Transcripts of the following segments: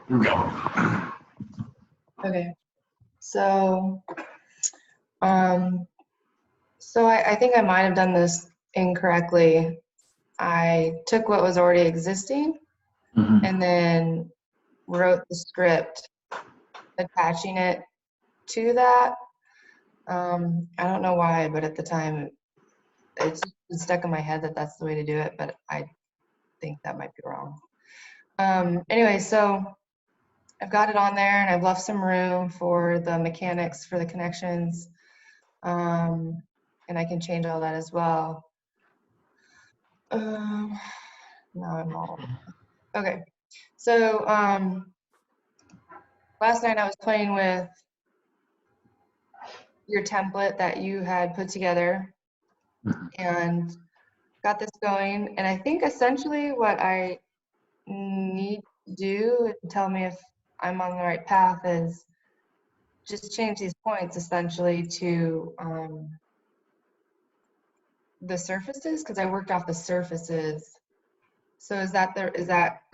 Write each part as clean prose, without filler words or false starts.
Here we go. Okay, so, I think I might have done this incorrectly. I took what was already existing Mhm. and then wrote the script attaching it to that. I don't know why, but at the time, it's just stuck in my head that that's the way to do it, but I think that might be wrong. Anyway, so I've got it on there and I've left some room for the mechanics for the connections. And I can change all that as well. Now I'm all okay. So last night I was playing with your template that you had put together and got this going. And I think essentially what I need to do and tell me if I'm on the right path is just change these points essentially to the surfaces, because I worked off the surfaces. So is that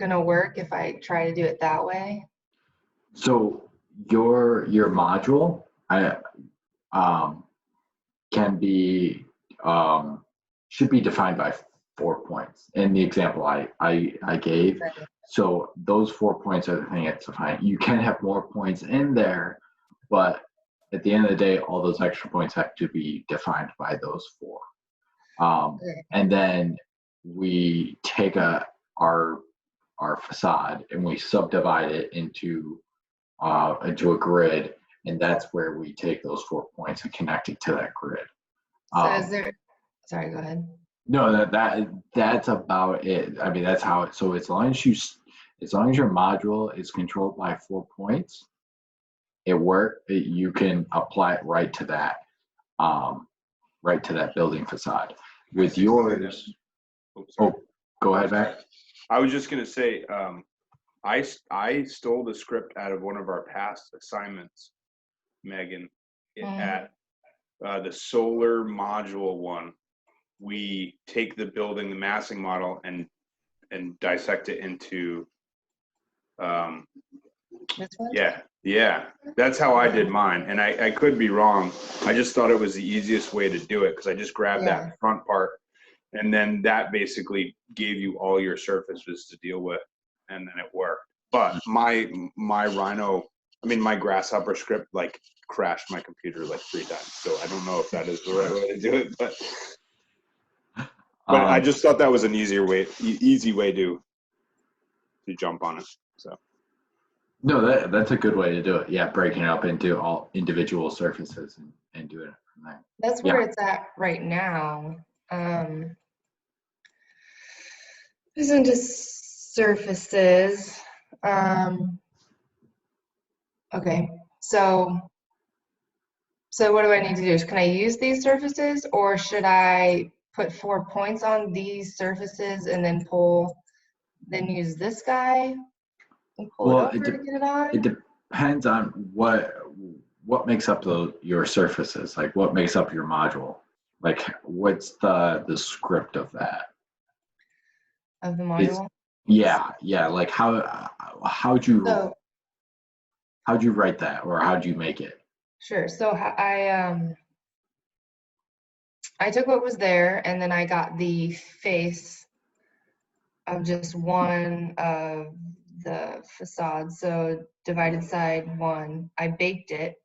gonna work if I try to do it that way? So your module um, can be should be defined by 4 points in the example I gave. Right. So those 4 points are the thing that's defined. You can have more points in there, but at the end of the day, all those extra points have to be defined by those four. Okay. And then we take our facade and we subdivide it into a grid, and that's where we take those 4 points and connect it to that grid. So is there, sorry, go ahead. No, that's about it. I mean, that's how it. So as long as your module is controlled by 4 points, you can apply it right to that building facade. With yours, go ahead, Mac. I was just gonna say, I stole the script out of one of our past assignments, Megan, at the solar module one. We take the building, the massing model, and dissect it into This one? yeah, that's how I did mine. And I could be wrong. I just thought it was the easiest way to do it because I just grabbed that front part, and then that basically gave you all your surfaces to deal with, and then it worked. But my Grasshopper script like crashed my computer like 3 times. So I don't know if that is the right way to do it, but I just thought that was an easy way to jump on it. So No, that's a good way to do it. Yeah, breaking it up into all individual surfaces and doing it from there. That's where it's at right now. Isn't it surfaces? Okay, so what do I need to do? Can I use these surfaces, or should I put 4 points on these surfaces and then use this guy and pull it over to get it on? It depends on what makes up your surfaces, like what makes up your module. Like what's the script of that? Of the module? Yeah. Like how'd you write that, or how'd you make it? Sure. So I took what was there, and then I got the face of just one of the facades. So divided side 1, I baked it,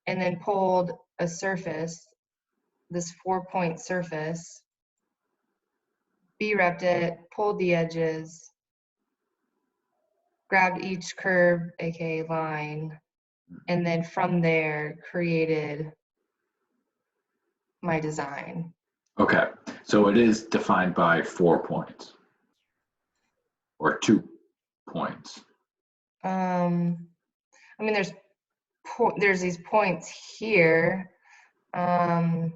and then pulled a surface, this 4-point surface, B-repped it, pulled the edges, grabbed each curve, aka line, and then from there created my design. Okay, so it is defined by 4 points or 2 points. I mean, there's these points here. I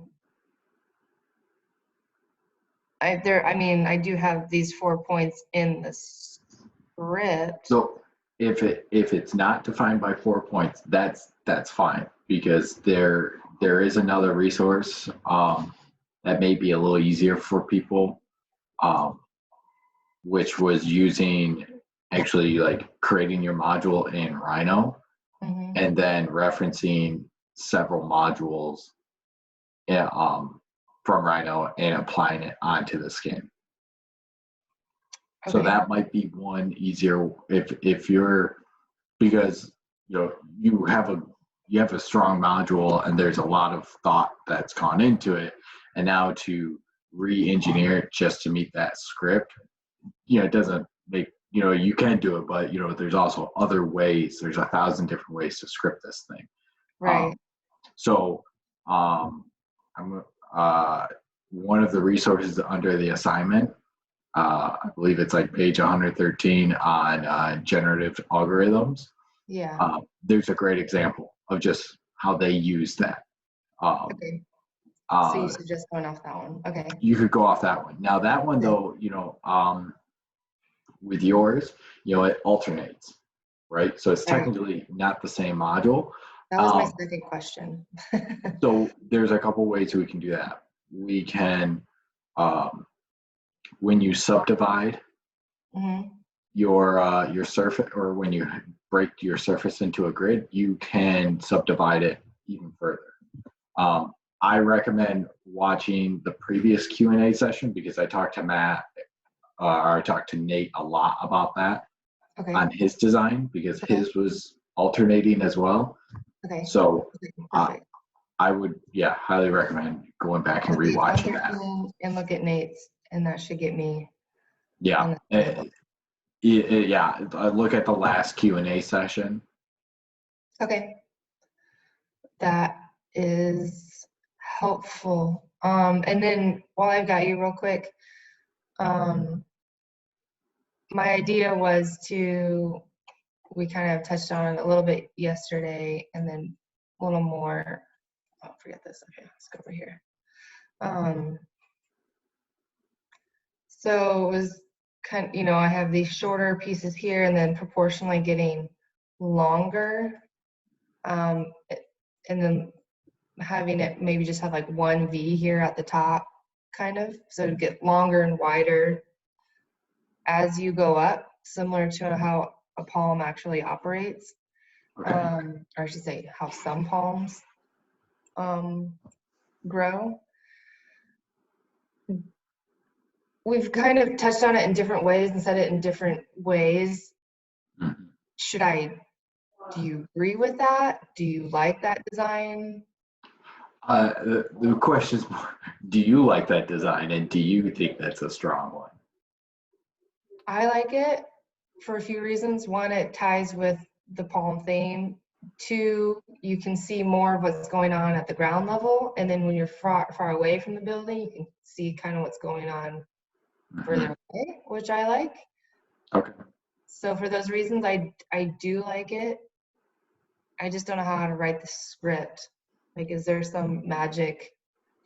do have these 4 points in the script. So if it's not defined by 4 points, that's fine, because there is another resource that may be a little easier for people, which was using actually like creating your module in Rhino Mhm. and then referencing several modules yeah, from Rhino and applying it onto the skin. So Okay. that might be one easier if you're because you have a strong module and there's a lot of thought that's gone into it, and now to re-engineer it just to meet that script, it doesn't make you can do it, but there's also other ways. There's 1,000 different ways to script this thing. Right. So I'm one of the resources under the assignment. I believe it's like page 113 on generative algorithms. Yeah. There's a great example of just how they use that. Okay. So you Uh, suggest going off that one. Okay. you could go off that one. Now that one though, with yours, it alternates, right? So it's Right. technically not the same module. That was my second question. So there's a couple ways we can do that. We can, when you subdivide Mhm. your surface, or when you break your surface into a grid, you can subdivide it even further. I recommend watching the previous Q&A session because I talked to Matt, or I talked to Nate a lot about that Okay. on his design because Okay. his was alternating as well. Okay. So Okay. Perfect. I would, highly recommend going back and Okay, rewatching that. and look at Nate's, and that should get me. Yeah, on the table. I look at the last Q&A session. Okay. That is helpful. And then while I've got you real quick, my idea was we kind of touched on it a little bit yesterday, and then a little more. Oh, forget this. Okay, let's go over here. So it was kind of, I have these shorter pieces here and then proportionally getting longer. And then having it maybe just have like one V here at the top, kind of. So to get longer and wider as you go up, similar to how a palm actually operates. Okay. Or I should say how some palms grow. We've kind of touched on it in different ways and said it in different ways. Mhm. Do you agree with that? Do you like that design? The question is more, do you like that design and do you think that's a strong one? I like it for a few reasons. One, it ties with the palm theme. Two, you can see more of what's going on at the ground level. And then when you're far away from the building, you can see kind of what's going on further away, which I like. Okay. So for those reasons, I do like it. I just don't know how to write the script. Like, is there some magic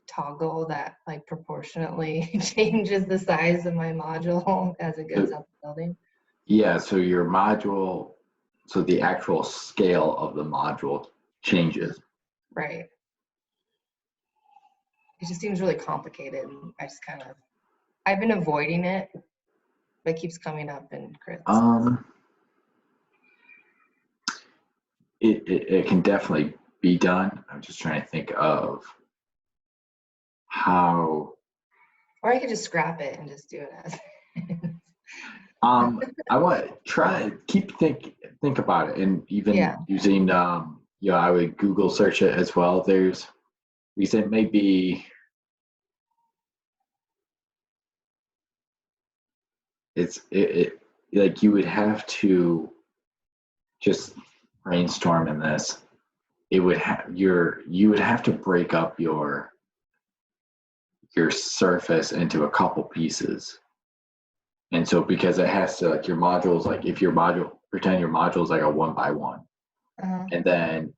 toggle that like proportionately changes the size of my module as it goes up the building? Yeah, so your module, so the actual scale of the module changes. Right. It just seems really complicated. I've been avoiding it, but it keeps coming up in crits. It can definitely be done. I'm just trying to think of how. Or I could just scrap it and just do it as. I want to try think about it, and even using I would Google search it as well. We said maybe it like you would have to just brainstorm in this. It would you would have to break up your surface into a couple pieces. And so because it has to, like, your modules, like if pretend your module is like a 1x1, and then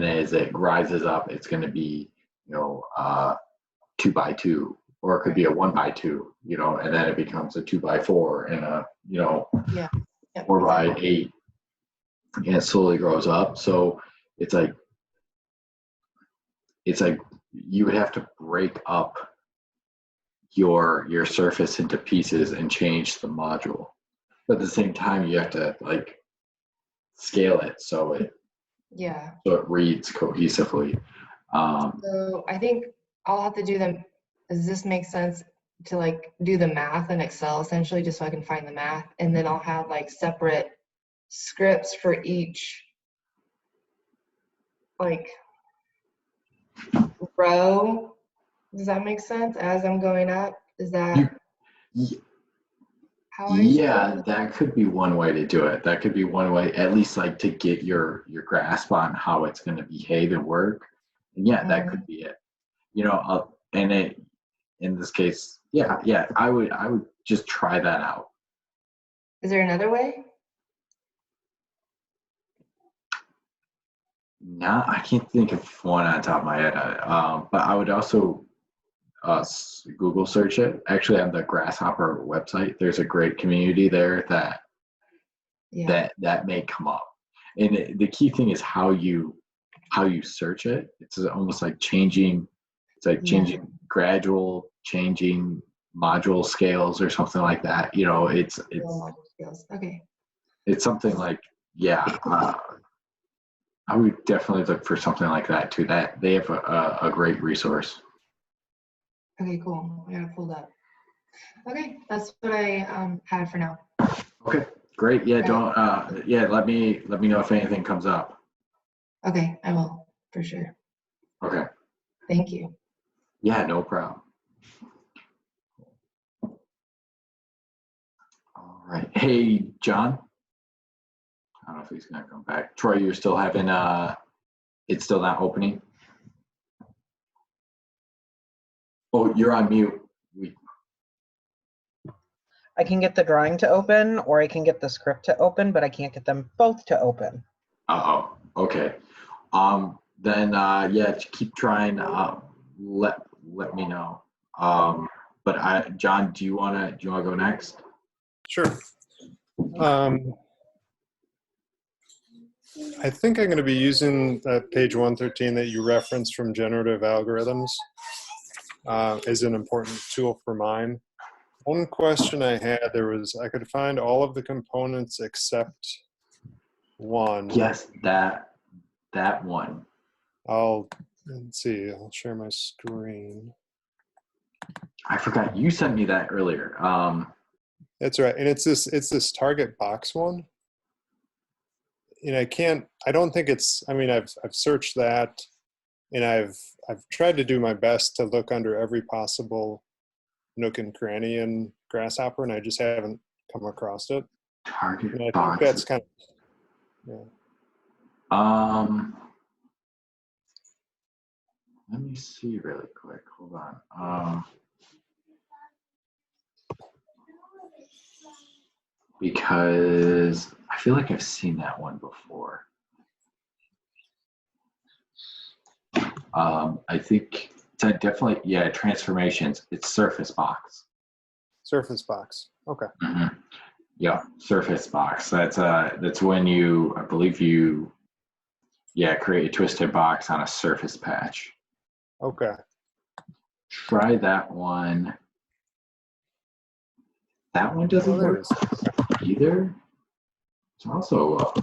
as it rises up, it's going to be 2x2, or it could be a 1x2, and then it becomes a 2x4 and a 4x8, and it slowly grows up. So it's like you would have to break up your surface into pieces and change the module. But at the same time, you have to like scale it Yeah. so it reads cohesively. So I think I'll have to do them. Does this make sense to like do the math in Excel essentially, just so I can find the math, and then I'll have like separate scripts for each like row. Does that make sense as I'm going up? Is You, that y- how I should do yeah, it? that could be one way to do it. That could be one way, at least like to get your grasp on how it's going to behave and work. And yeah, that Mhm. could be it. And it in this case, yeah, I would just try that out. Is there another way? Now I can't think of one on top of my head, but I would also Google search it. Actually, on the Grasshopper website, there's a great community there Yeah. that may come up. And the key thing is how you search it. It's almost like changing. It's like Yeah. changing gradual changing module scales or something like that. Model skills. Okay. It's something like yeah. I would definitely look for something like that too. That they have a great resource. Okay, cool. I got it pulled up. Okay, that's what I had for now. Okay, great. Yeah, All right. don't yeah, let me know if anything comes up. Okay, I will for sure. Okay. Thank you. Yeah, no problem. All right. Hey, John. I don't know if he's gonna come back. Troy, you're still having it's still not opening. Oh, you're on mute. I can get the drawing to open or I can get the script to open, but I can't get them both to open. Uh-oh. Okay. Then yeah, keep trying. Let me know. But John, do you wanna go next? Sure. I think I'm going to be using that page 113 that you referenced from generative algorithms as an important tool for mine. One question I had, I could find all of the components except one. Yes, that one. Let's see, I'll share my screen. I forgot you sent me that earlier. That's right. And it's this target box one. And I don't think I've searched that and I've tried to do my best to look under every possible nook and cranny in Grasshopper, and I just haven't come across it. Target And I box. think that's kind of, yeah. Let me see really quick. Hold on. Because I feel like I've seen that one before. I think it's definitely, yeah, transformations. It's Surface Box. Surface Box. Okay. Mm-hmm. Yeah, Surface Box. That's when I believe create a twisted box on a surface patch. Okay. Try that one. That one doesn't there work it is. either. It's also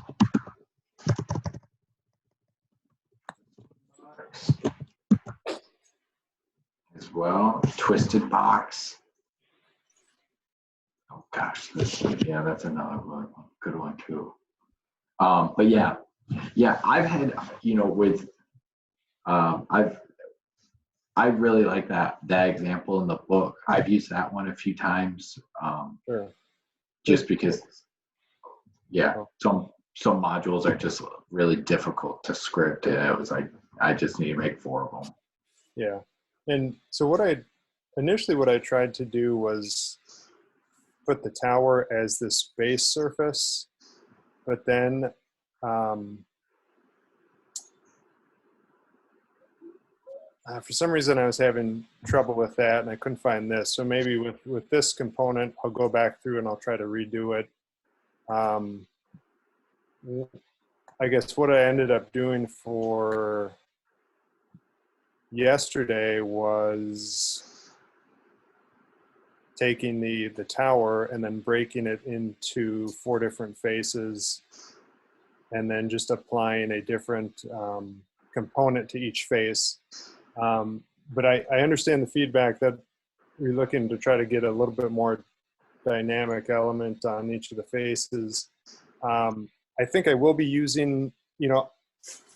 as well. Twisted box. Oh gosh, that's another one, good one too. But yeah, I've had with I really like that example in the book. I've used that one a few times, Sure. just because some modules are just really difficult to script, and it was like I just need to make 4 of them. Yeah. And so what I tried to do was put the tower as this base surface, but then for some reason I was having trouble with that and I couldn't find this. So maybe with this component, I'll go back through and I'll try to redo it. I guess what I ended up doing for yesterday was taking the tower and then breaking it into 4 different faces, and then just applying a different component to each face. But I understand the feedback that you're looking to try to get a little bit more dynamic element on each of the faces. I think I will be using,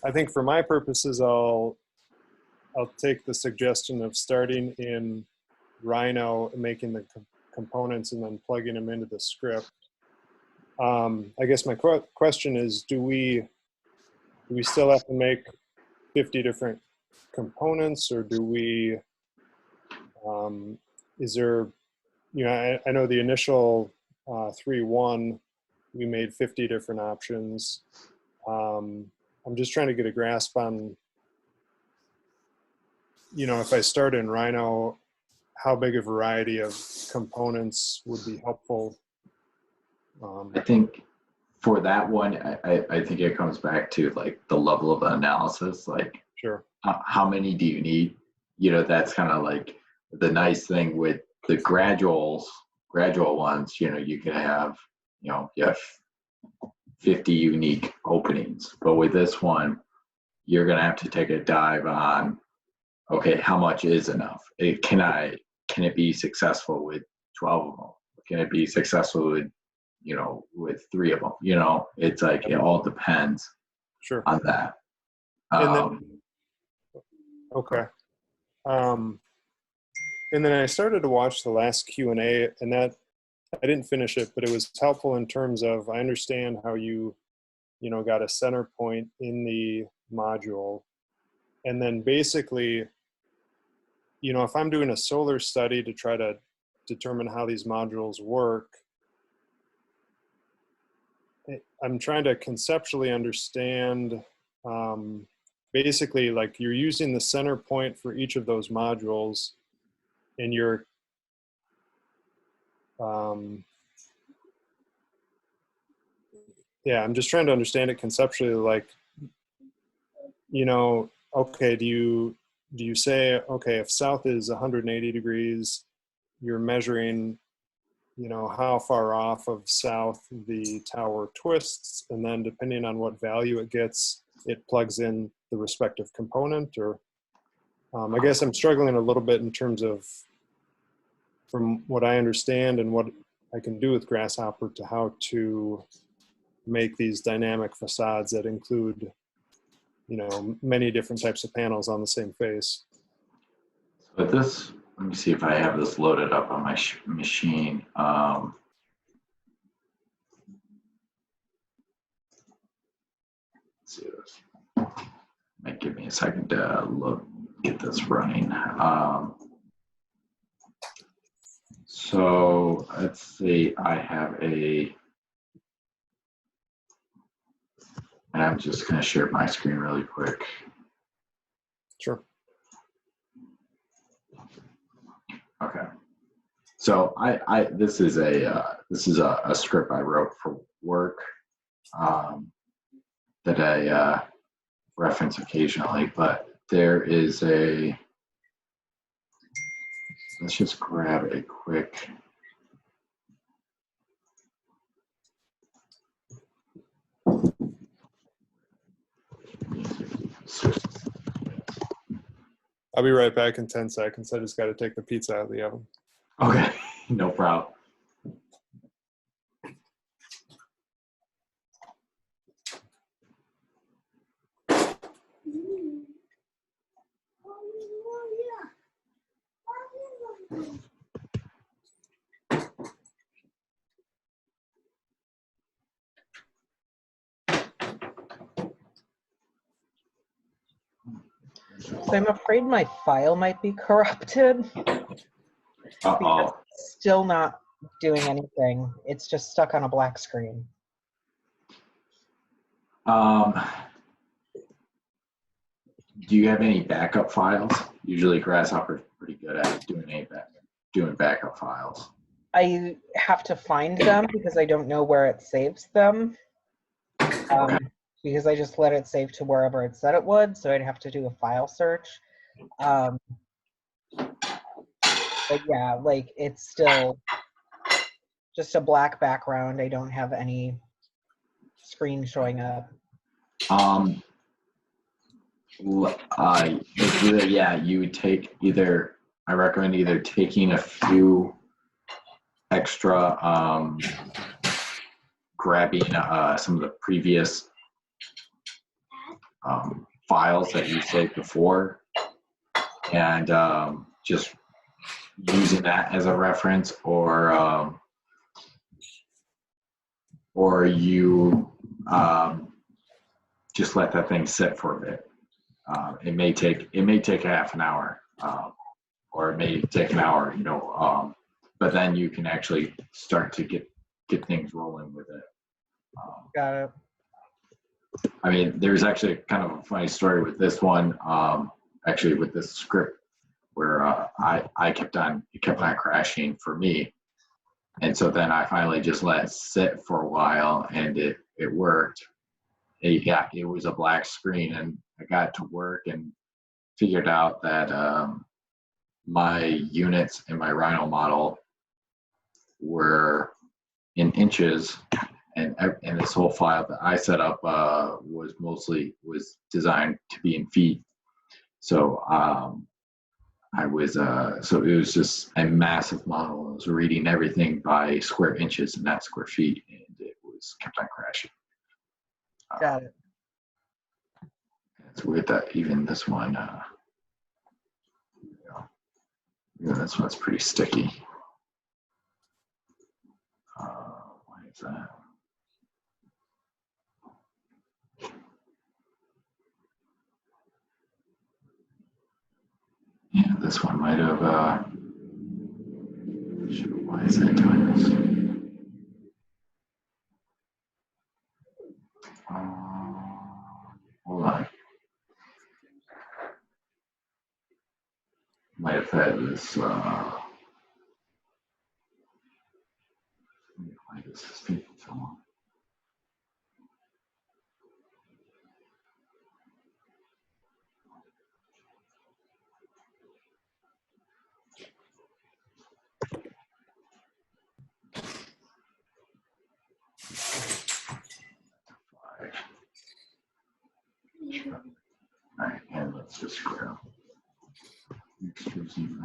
I think for my purposes, I'll take the suggestion of starting in Rhino and making the components and then plugging them into the script. I guess my question is, do we still have to make 50 different components, or do we, is there, I know the initial 3.1, we made 50 different options. I'm just trying to get a grasp on, if I start in Rhino, how big a variety of components would be helpful. I think for that one, I think it comes back to like the level of analysis, like Sure. How many do you need? That's kind of like the nice thing with the gradual ones, you can have, you have 50 unique openings, but with this one, you're going to have to take a dive on, okay, how much is enough? Can it be successful with 12 of them? Can it be successful with, with 3 of them? It's like, it all depends Sure. on that. And then, okay. And then I started to watch the last Q&A, and that I didn't finish it, but it was helpful in terms of, I understand how you got a center point in the module. And then basically, if I'm doing a solar study to try to determine how these modules work, I'm trying to conceptually understand, basically, like, you're using the center point for each of those modules, and you're I'm just trying to understand it conceptually, like, okay, do you say, okay, if south is 180 degrees, you're measuring, how far off of south the tower twists, and then depending on what value it gets, it plugs in the respective component? Or I guess I'm struggling a little bit in terms of, from what I understand and what I can do with Grasshopper, to how to make these dynamic facades that include, many different types of panels on the same face. But this, let me see if I have this loaded up on my machine. Let's see this. Might give me a second to get this running. So let's see, I have and I'm just going to share my screen really quick. Sure. Okay. So this is a script I wrote for work that I reference occasionally, but there is let's just grab a quick. I'll be right back in 10 seconds. I just got to take the pizza out of the oven. Okay, no problem. So I'm afraid my file might be corrupted. Uh-oh. It's still not doing anything. It's just stuck on a black screen. Do you have any backup files? Usually Grasshopper's pretty good at doing backup files. I have to find them because I don't know where it saves them. Okay. Because I just let it save to wherever it said it would, so I'd have to do a file search. But yeah, like it's still just a black background. I don't have any screen showing up. It's either, yeah, you would take either, I recommend either taking a few extra, grabbing some of the previous files that you saved before, and just using that as a reference, or you just let that thing sit for a bit. It may take half an hour, or it may take an hour, but then you can actually start to get things rolling with it. Got it. I mean, there's actually kind of a funny story with this one, actually with this script, where it kept on crashing for me, and so then I finally just let it sit for a while, and it worked. It was a black screen, and I got to work and figured out that my units in my Rhino model were in inches, and this whole file that I set up was designed to be in feet. So so it was just a massive model. I was reading everything by square inches and not square feet, and it was kept on crashing. Got it. It's weird that even this one, this one's pretty sticky. Why is that? Yeah, this one might have. Why is that doing this? Hold on. Might have had this. Why this is taking so long? All right, and let's just grab extrusion.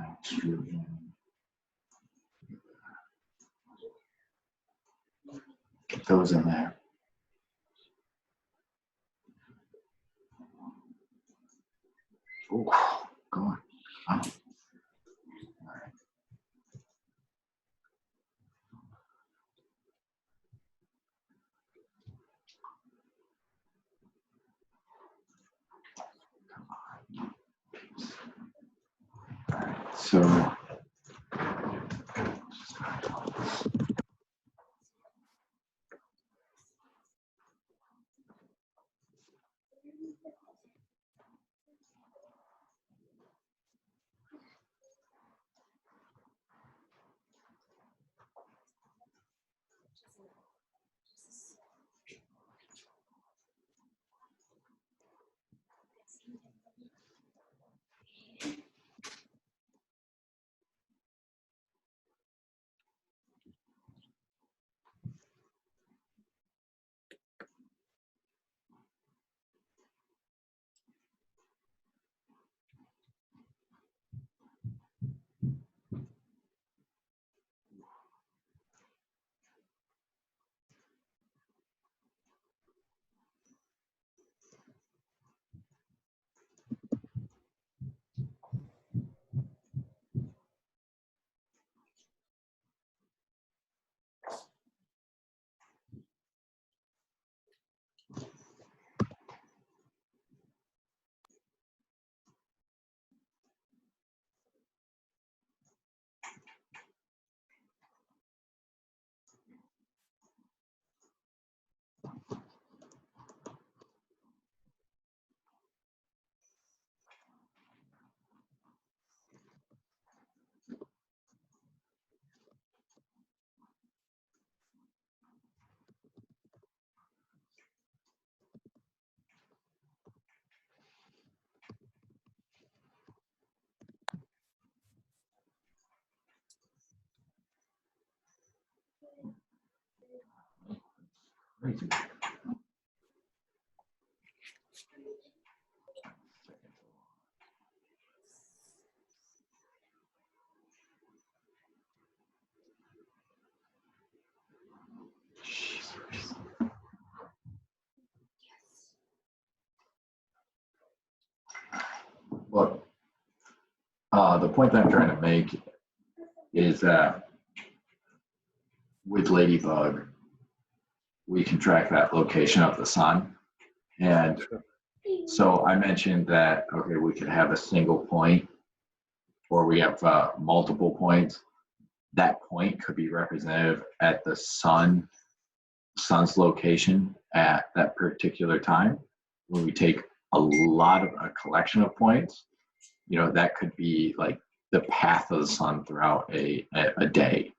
Get those in there. Oh, go on. Oh. All right. All right. So. Crazy. Look, the point that I'm trying to make is that with Ladybug, we can track that location of the sun. And so I mentioned that, okay, we could have a single point or we have multiple points. That point could be representative at the sun's location at that particular time. When we take a collection of points, that could be like the path of the sun throughout a day,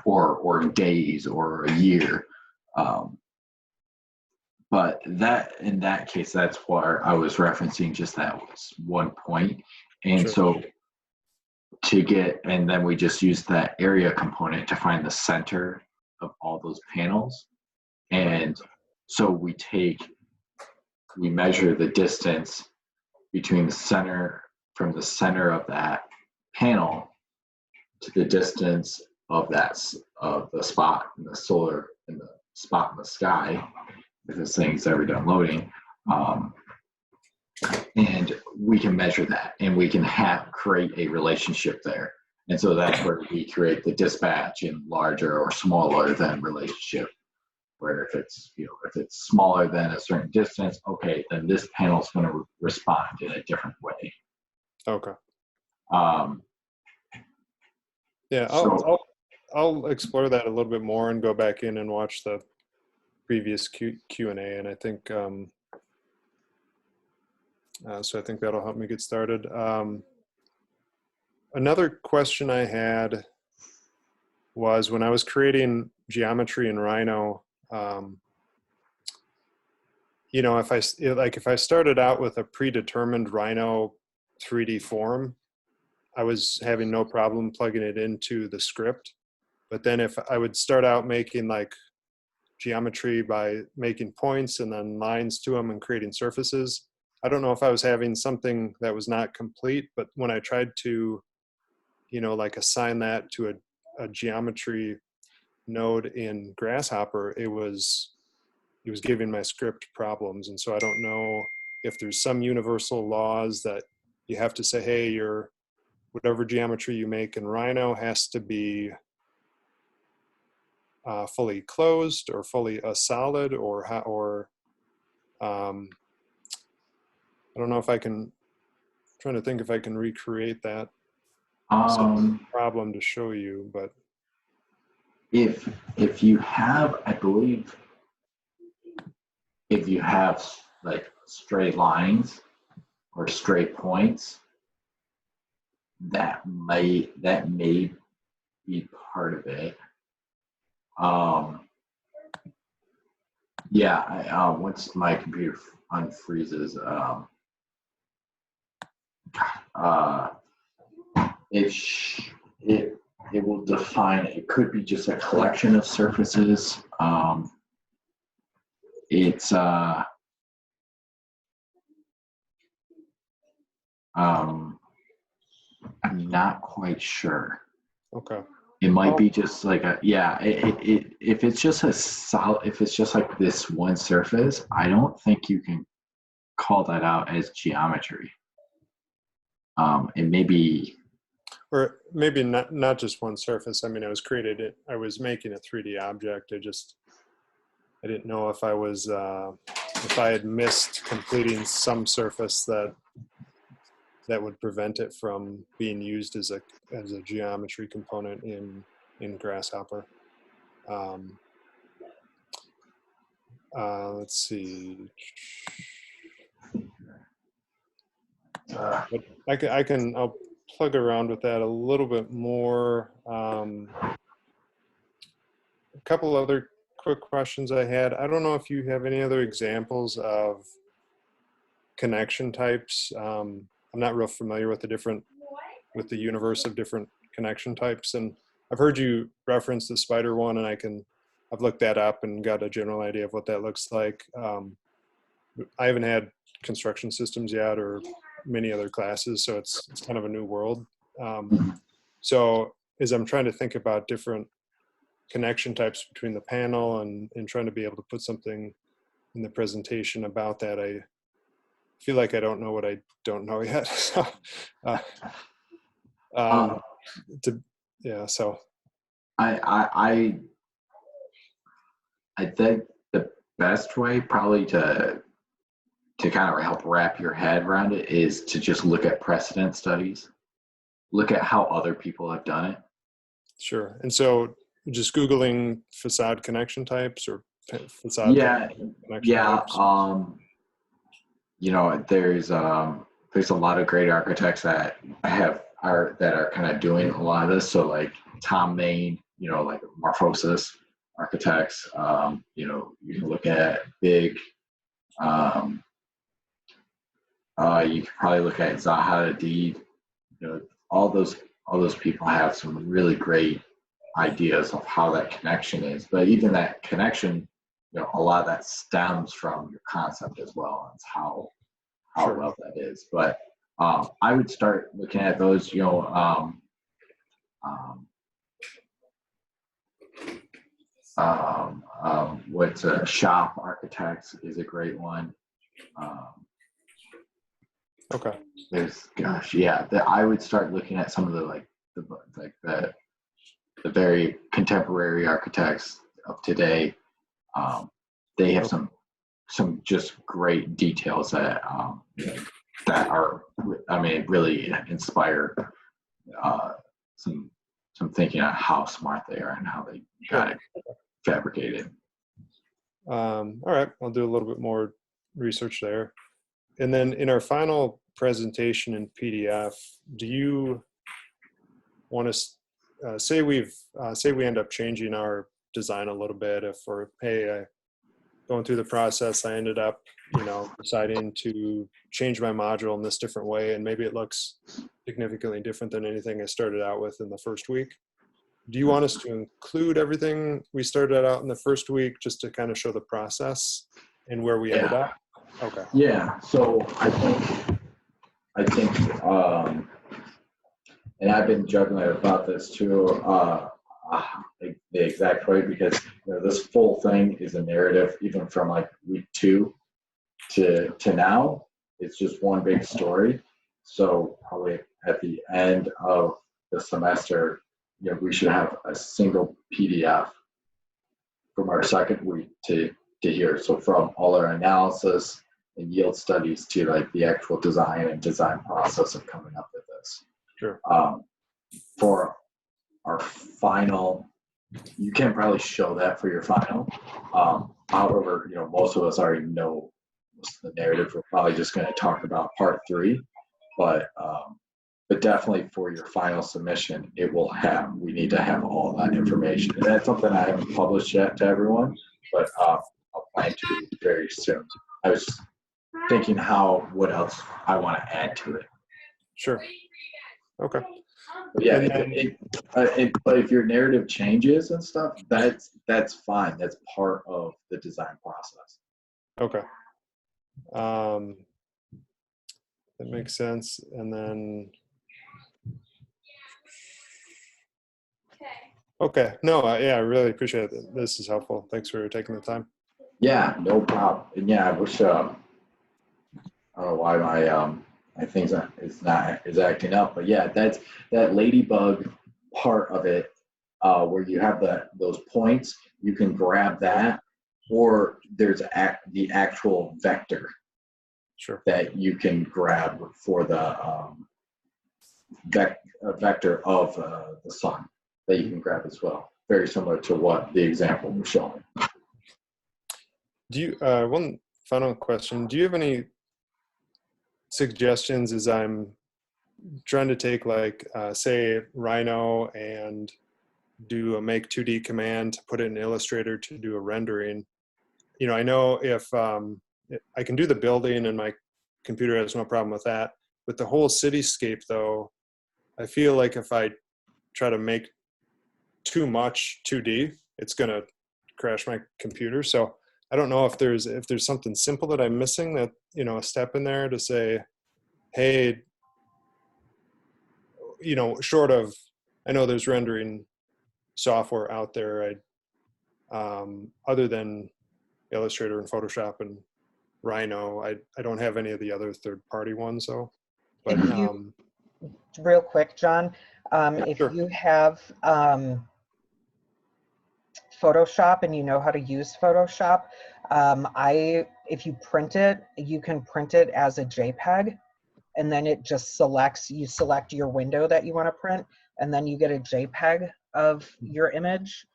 or days or a year. But that in that case, that's where I was referencing just that was one point. And so and then we just use that area component to find the center of all those panels. And so we measure the distance between from the center of that panel to the distance of the spot in the spot in the sky, if this thing's ever done loading. And we can measure that and we can create a relationship there. And so that's where we create the dispatch in larger or smaller than relationship, where if it's smaller than a certain distance, okay, then this panel is going to respond in a different way. Okay. Yeah, So- I'll explore that a little bit more and go back in and watch the previous Q&A, and I think so I think that'll help me get started. Another question I had was when I was creating geometry in Rhino, if I started out with a predetermined Rhino 3D form, I was having no problem plugging it into the script. But then if I would start out making like geometry by making points and then lines to them and creating surfaces, I don't know if I was having something that was not complete, but when I tried to, like assign that to a geometry node in Grasshopper, it was giving my script problems. And so I don't know if there's some universal laws that you have to say, hey, whatever geometry you make in Rhino has to be fully closed or fully a solid, or I don't know if I can, trying to think if I can recreate that problem to show you, but. If you have, I believe, if you have like straight lines or straight points, that may be part of it. Yeah, once my computer unfreezes, it will define, it could be just a collection of surfaces. I'm not quite sure. Okay. It might be just like if it's just a solid, if it's just like this one surface, I don't think you can call that out as geometry. It may be, or maybe not just one surface. I mean, I was making a 3D object. I didn't know if if I had missed completing some surface that would prevent it from being used as a geometry component in Grasshopper. Let's see. I'll plug around with that a little bit more. A couple other quick questions I had. I don't know if you have any other examples of connection types. I'm not real familiar with the universe of different connection types, and I've heard you reference the spider one, and I can I've looked that up and got a general idea of what that looks like. I haven't had construction systems yet or many other classes, so it's kind of a new world. So as I'm trying to think about different connection types between the panel and trying to be able to put something in the presentation about that, I feel like I don't know what I don't know yet. So, so I think the best way probably to kind of help wrap your head around it is to just look at precedent studies, look at how other people have done it. Sure. And so just Googling facade connection types or facade connection types. You know, there's a lot of great architects that are kind of doing a lot of this. So like Tom Main, you know, like Morphosis architects, you know, you can look at big, you could probably look at Zaha Hadid. You know, all those people have some really great ideas of how that connection is. But even that connection, you know, a lot of that stems from your concept as well. It's how Sure. well that is. But I would start looking at those. You know, what's Shop Architects is a great one. Okay. I would start looking at some of the very contemporary architects of today. They have some just great details that are, I mean, really inspire some thinking on how smart they are and how they got it fabricated. All right, I'll do a little bit more research there. And then in our final presentation in PDF, do you want to say we end up changing our design a little bit? If we're, hey, going through the process, I ended up, you know, deciding to change my module in this different way, and maybe it looks significantly different than anything I started out with in the first week. Do you want us to include everything we started out in the first week just to kind of show the process and where we ended up? Okay. Yeah. So I think, and I've been juggling about this too, the exact way, because you know, this full thing is a narrative, even from like week 2 to now. It's just one big story. So probably at the end of the semester, you know, we should have a single PDF from our second week to here. So from all our analysis and yield studies to like the actual design and design process of coming up with this. Sure. For our final, you can probably show that for your final. However, you know, most of us already know most of the narrative. We're probably just going to talk about part 3, but definitely for your final submission, we need to have all that information. And that's something I haven't published yet to everyone, but I'll plan to very soon. I was thinking what else I want to add to it. Sure. Okay. But yeah, but if your narrative changes and stuff, that's fine. That's part of the design process. Okay. That makes sense. And then, okay. No, yeah, I really appreciate it. This is helpful. Thanks for taking the time. Yeah, no problem. And yeah, I wish, I don't know why my things is acting up, but yeah, that's that ladybug part of it, where you have those points, you can grab that, or there's the actual vector. Sure. That you can grab for the vector of the sun that you can grab as well. Very similar to what the example was showing. Do you, one final question, do you have any suggestions as I'm trying to take like, say Rhino and do a make 2D command to put it in Illustrator to do a rendering? You know, I know if I can do the building and my computer has no problem with that. With the whole cityscape though, I feel like if I try to make too much 2D, it's going to crash my computer. So I don't know if there's something simple that I'm missing, that, you know, a step in there to say, hey, you know, short of, I know there's rendering software out there, other than Illustrator and Photoshop and Rhino, I don't have any of the other third-party ones, so. But If you, real quick, John, if sure. you have Photoshop and you know how to use Photoshop, if you print it, you can print it as a JPEG, and then it just you select your window that you want to print, and then you get a JPEG of your image,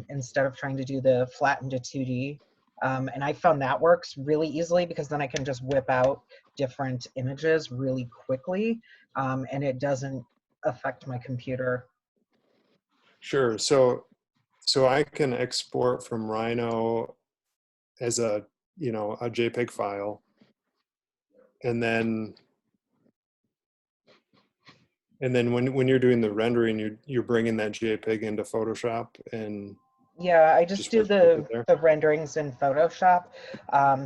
instead of trying to do the flatten to 2D. And I found that works really easily, because then I can just whip out different images really quickly, and it doesn't affect my computer. Sure. So I can export from Rhino as a, you know, a JPEG file, and then when you're doing the rendering, you're bringing that JPEG into Photoshop and Yeah, I just do put it there. the renderings in Photoshop,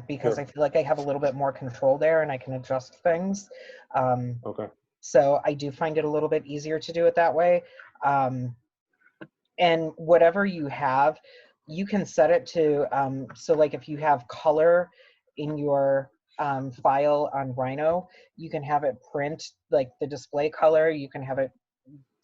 because Sure. I feel like I have a little bit more control there and I can adjust things. Okay. So I do find it a little bit easier to do it that way. And whatever you have, you can set it to, so like if you have color in your file on Rhino, you can have it print like the display color, you can have it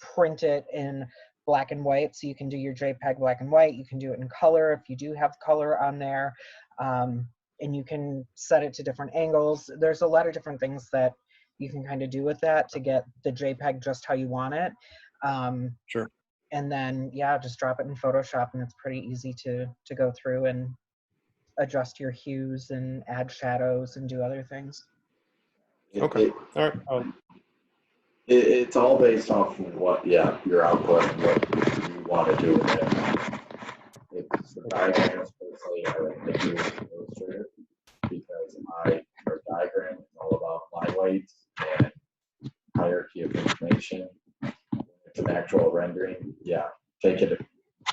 print it in black and white, so you can do your JPEG black and white, you can do it in color if you do have color on there, and you can set it to different angles. There's a lot of different things that you can kind of do with that to get the JPEG just how you want it. Sure. And then, yeah, just drop it in Photoshop, and it's pretty easy to go through and adjust your hues and add shadows and do other things. Okay. All right. It's all based off of what, your output and what you want to do with it. It's the diagrams, personally, I like to do with Illustrator, because our diagram is all about line weights and hierarchy of information. It's an actual rendering. Yeah, take it,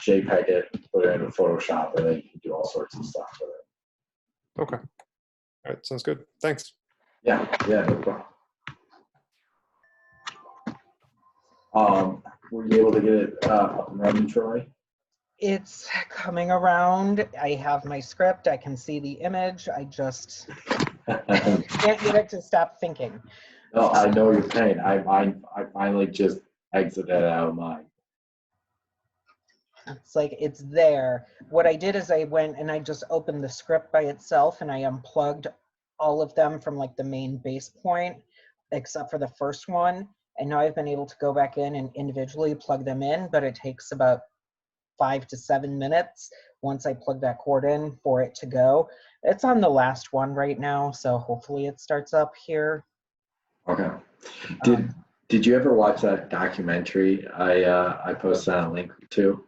JPEG it, put it into Photoshop, and then you can do all sorts of stuff with it. Okay. All right. Sounds good. Thanks. Yeah, no problem. Were you able to get it up and running, Troy? It's coming around. I have my script. I can see the image. I just can't get it to stop thinking. No, I know your pain. I finally just exited out of mine. It's like it's there. What I did is I went and I just opened the script by itself, and I unplugged all of them from like the main base point, except for the first one. And now I've been able to go back in and individually plug them in, but it takes about 5 to 7 minutes once I plug that cord in for it to go. It's on the last one right now, so hopefully it starts up here. Okay. Did you ever watch that documentary I posted on a link to?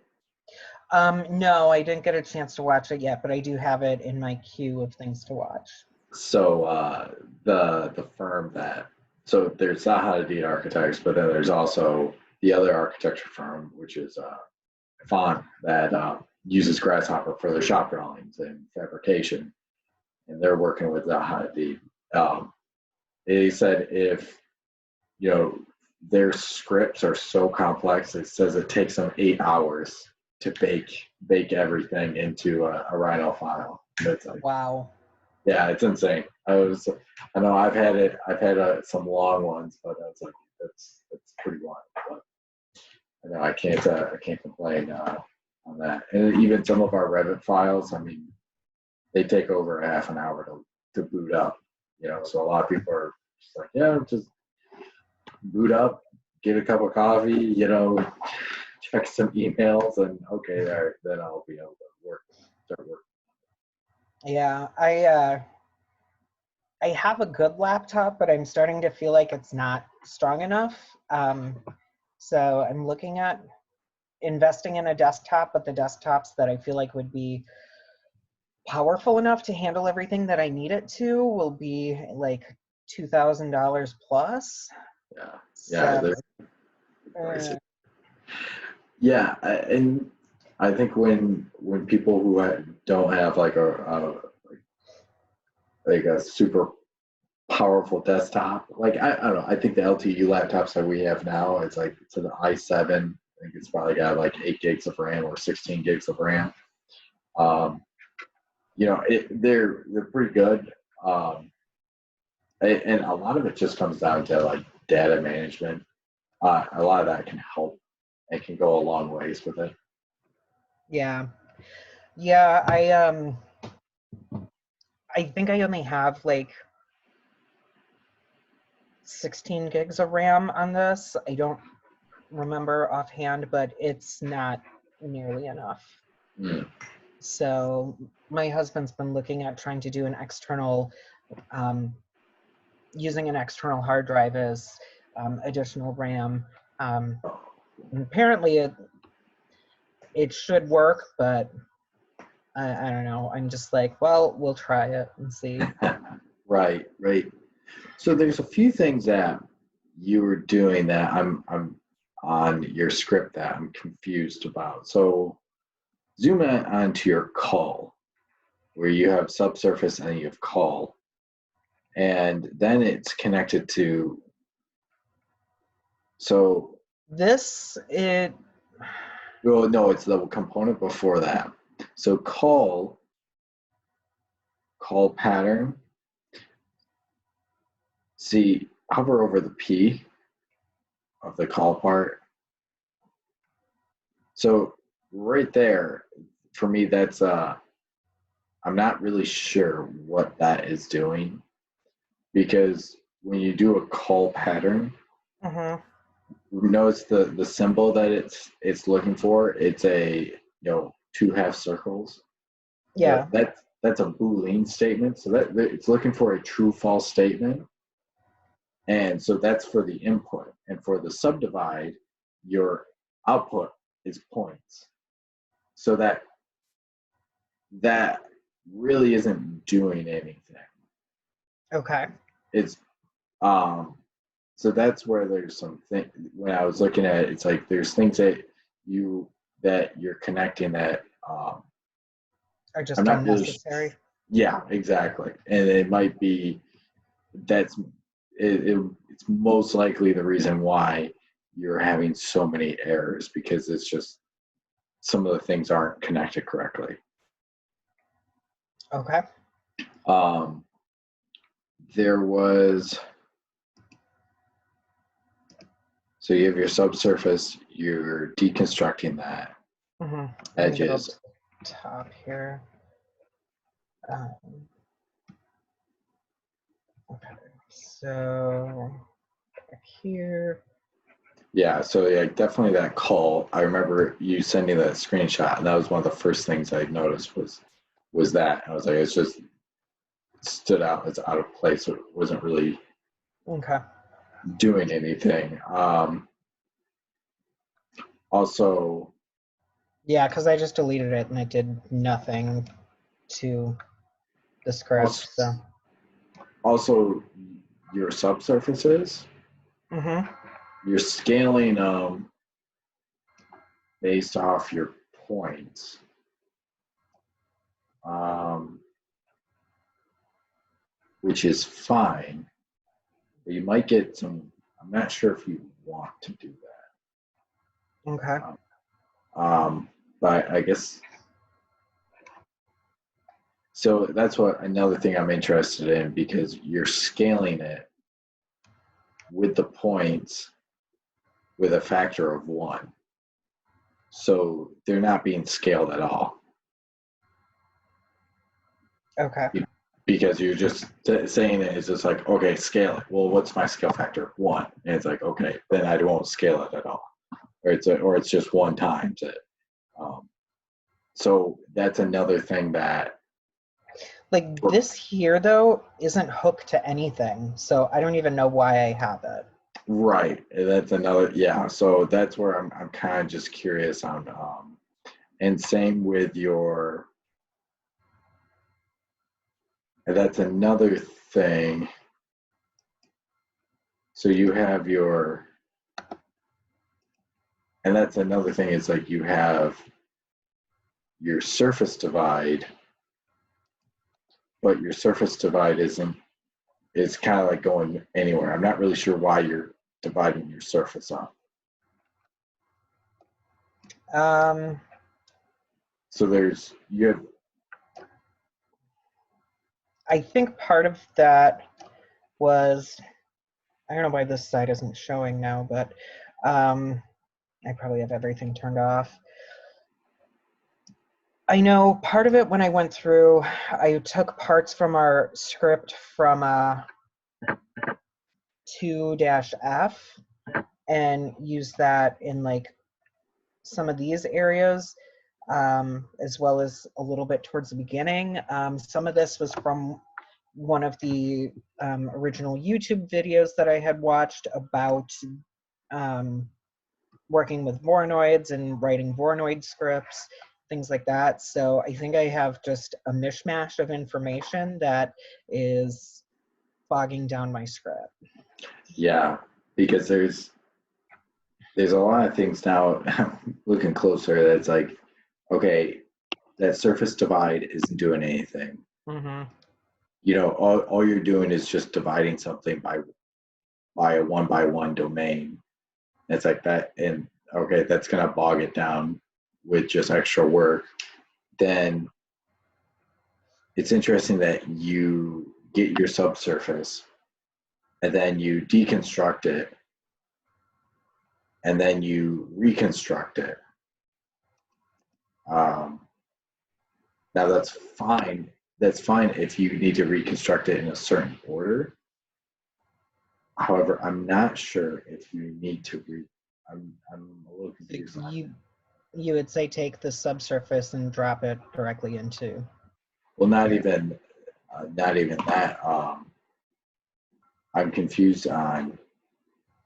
No, I didn't get a chance to watch it yet, but I do have it in my queue of things to watch. So the firm so there's Zaha Hadid Architects, but then there's also the other architecture firm, which is Font, that uses Grasshopper for their shop drawings and fabrication, and they're working with Zaha Hadid. They said if their scripts are so complex, it says it takes them 8 hours to bake everything into a Rhino file. It's like, wow. Yeah, it's insane. I know I've had some long ones, but it's like it's pretty wild. But I know I can't complain on that. And even some of our Revit files, I mean, they take over a half an hour to boot up. So a lot of people are just like, yeah, just boot up, get a cup of coffee, check some emails, and okay, there, then I'll be able to start working. Yeah, I have a good laptop, but I'm starting to feel like it's not strong enough. So I'm looking at investing in a desktop, but the desktops that I feel like would be powerful enough to handle everything that I need it to will be like $2,000 plus. Yeah, So, they're pricey. Yeah, and I think when people who don't have like a super powerful desktop, like I don't know, I think the LTU laptops that we have now, it's an i7. I think it's probably got like 8 gigs of RAM or 16 gigs of RAM. They're pretty good. And a lot of it just comes down to like data management. A lot of that can help. It can go a long ways with it. Yeah. I think I only have like 16 gigs of RAM on this. I don't remember offhand, but it's not nearly enough. Mm. So my husband's been looking at trying to do an external, using an external hard drive as additional RAM. And apparently it should work, but I don't know. I'm just like, well, we'll try it and see. Right. So there's a few things that you were doing that I'm on your script that I'm confused about. So zoom in onto your call, where you have subsurface and you have call, and then it's connected to. So well, no, it's the component before that. So call pattern. See, hover over the P of the call part. So right there, for me, that's I'm not really sure what that is doing, because when you do a call pattern, notice the symbol that it's looking for. It's a 2 half circles. Yeah. That's a Boolean statement. So that it's looking for a true false statement. And so that's for the input. And for the subdivide, your output is points. So that really isn't doing anything. Okay. It's so that's where there's something. When I was looking at it, it's like there's things that you're connecting that Are just I'm not really unnecessary. Yeah, exactly. And it might be it's most likely the reason why you're having so many errors, because it's just some of the things aren't connected correctly. Okay. There was, so you have your subsurface, you're deconstructing that. Mm-hmm. Edges. Top here. Okay. So here. Yeah, so yeah, definitely that call. I remember you sending that screenshot, and that was one of the first things I noticed was that. I was like, it's just stood out as out of place. It wasn't really doing anything. Also, yeah, because I just deleted it and it did nothing to the script. Also, your subsurfaces, you're scaling based off your points. Which is fine, but you might get some. I'm not sure if you want to do that. Okay. But I guess so. That's another thing I'm interested in, because you're scaling it with the points with a factor of 1, so they're not being scaled at all. Okay. Because you're just saying it is just like, okay, scale it. Well, what's my scale factor? 1. And it's like, okay, then I won't scale it at all. Or it's just 1 times it. So that's another thing that. Like this here though isn't hooked to anything, so I don't even know why I have it. Right. That's another. Yeah. So that's where I'm kind of just curious on. And same with your. That's another thing. So you have your. And that's another thing, is like you have your surface divide, but your surface divide it's kind of like going anywhere. I'm not really sure why you're dividing your surface up. So you have, I think part of that was, I don't know why this side isn't showing now, but I probably have everything turned off. I know part of it when I went through, I took parts from our script from 2-F and used that in like some of these areas, as well as a little bit towards the beginning. Some of this was from one of the original YouTube videos that I had watched about working with Voronoi and writing Voronoi scripts, things like that. So I think I have just a mishmash of information that is bogging down my script. yeah, because there's a lot of things now, looking closer, that's like, okay, that surface divide isn't doing anything. Mm-hmm. You know, all you're doing is just dividing something by a 1-by-1 domain. It's like that, and okay, that's gonna bog it down with just extra work. Then it's interesting that you get your subsurface and then you deconstruct it and then you reconstruct it. Now that's fine. That's fine if you need to reconstruct it in a certain order. However, I'm not sure if you need to I'm a little confused. You would say take the subsurface and drop it directly into. Well, not even that. I'm confused on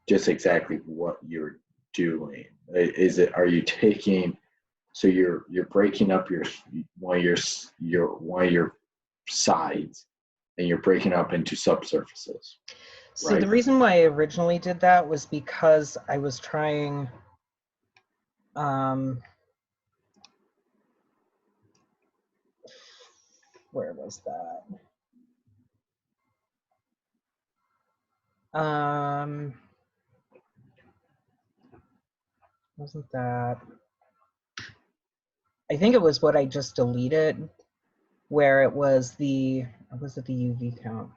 just exactly what you're doing. Are you taking, so you're breaking up one of your sides and you're breaking up into subsurfaces. So Right. the reason why I originally did that was because I was trying, where was that? Wasn't that? I think it was what I just deleted, where it was the, or was it the UV count?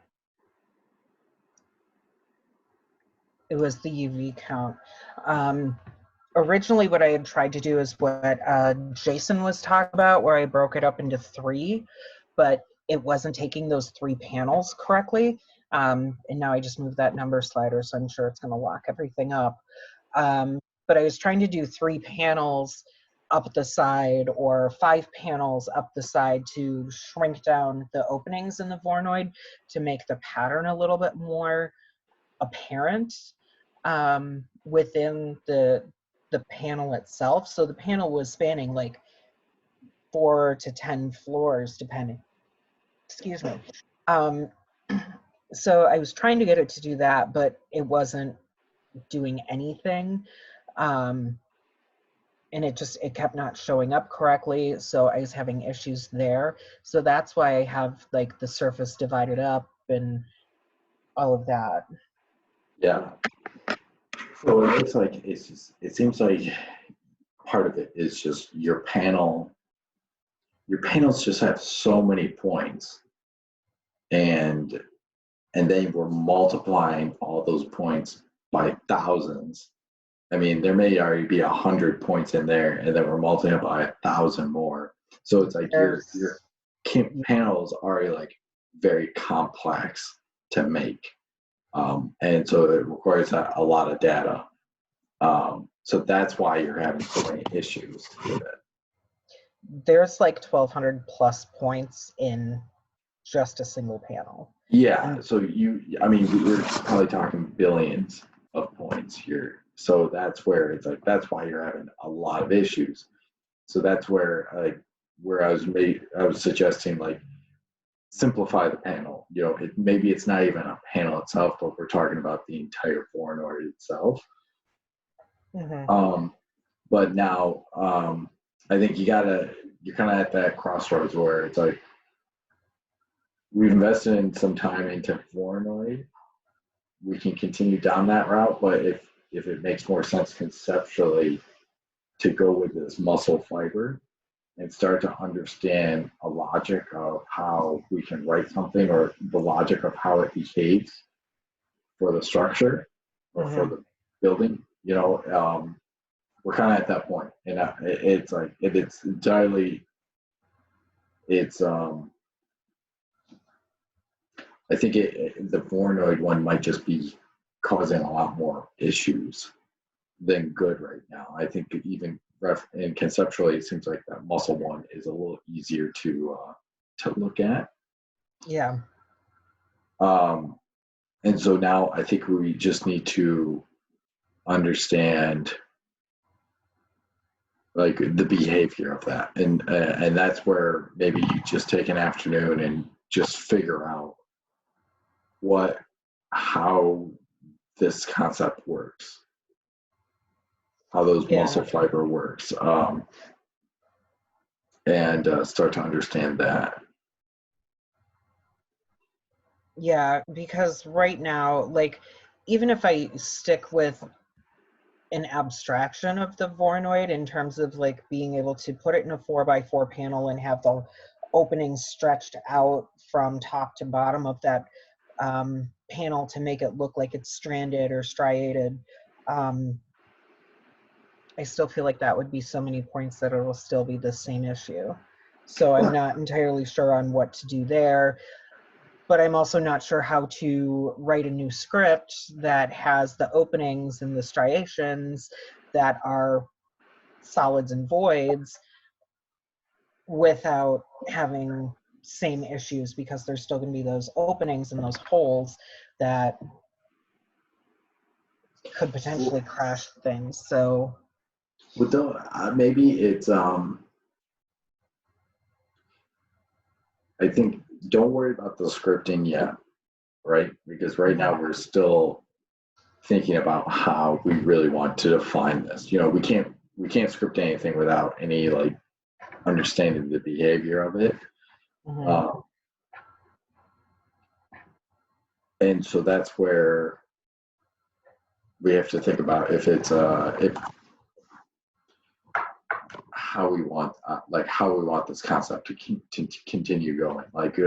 It was the UV count. Originally what I had tried to do is what Jason was talking about, where I broke it up into 3, but it wasn't taking those 3 panels correctly. And now I just moved that number slider, so I'm sure it's gonna lock everything up. But I was trying to do 3 panels up the side or 5 panels up the side to shrink down the openings in the Voronoi to make the pattern a little bit more apparent within the panel itself. So the panel was spanning like 4 to 10 floors depending. Excuse me. So I was trying to get it to do that, but it wasn't doing anything. And it kept not showing up correctly. So I was having issues there. So that's why I have like the surface divided up and all of that. Yeah. So it looks like it seems like part of it is just your panels just have so many points, and then we're multiplying all those points by thousands. I mean, there may already be 100 points in there, and then we're multiplying by 1,000 more. So it's like your panels are like very complex to make, and so it requires a lot of data. So that's why you're having so many issues with it. There's like 1,200 plus points in just a single panel. Yeah, so I mean, we're probably talking billions of points here. So that's where it's like, that's why you're having a lot of issues. So that's where I was suggesting like simplify the panel. You know, maybe it's not even a panel itself, but we're talking about the entire Voronoi itself. Mm-hmm. But now I think you gotta you're kind of at that crossroads where it's like we've invested in some time into Voronoi. We can continue down that route, but if it makes more sense conceptually to go with this muscle fiber and start to understand a logic of how we can write something or the logic of how it behaves for the structure or for the building, we're kind of at that point. And it's like, it's entirely, I think the Voronoi one might just be causing a lot more issues than good right now. I think even and conceptually, it seems like that muscle one is a little easier to look at. Yeah. And so now I think we just need to understand like the behavior of that, and that's where maybe you just take an afternoon and just figure out how this concept works, how those muscle fiber works, and start to understand that. Yeah, because right now, like, even if I stick with an abstraction of the Voronoi in terms of like being able to put it in a 4x4 panel and have the openings stretched out from top to bottom of that panel to make it look like it's stranded or striated, I still feel like that would be so many points that it will still be the same issue. So I'm not entirely sure on what to do there, but I'm also not sure how to write a new script that has the openings and the striations that are solids and voids without having same issues, because there's still going to be those openings and those holes that could potentially crash things. So maybe it's I think don't worry about the scripting yet, right? Because right now we're still thinking about how we really want to define this. We can't script anything without any like understanding the behavior of it. And so that's where we have to think about if it's how we want this concept to continue going. Like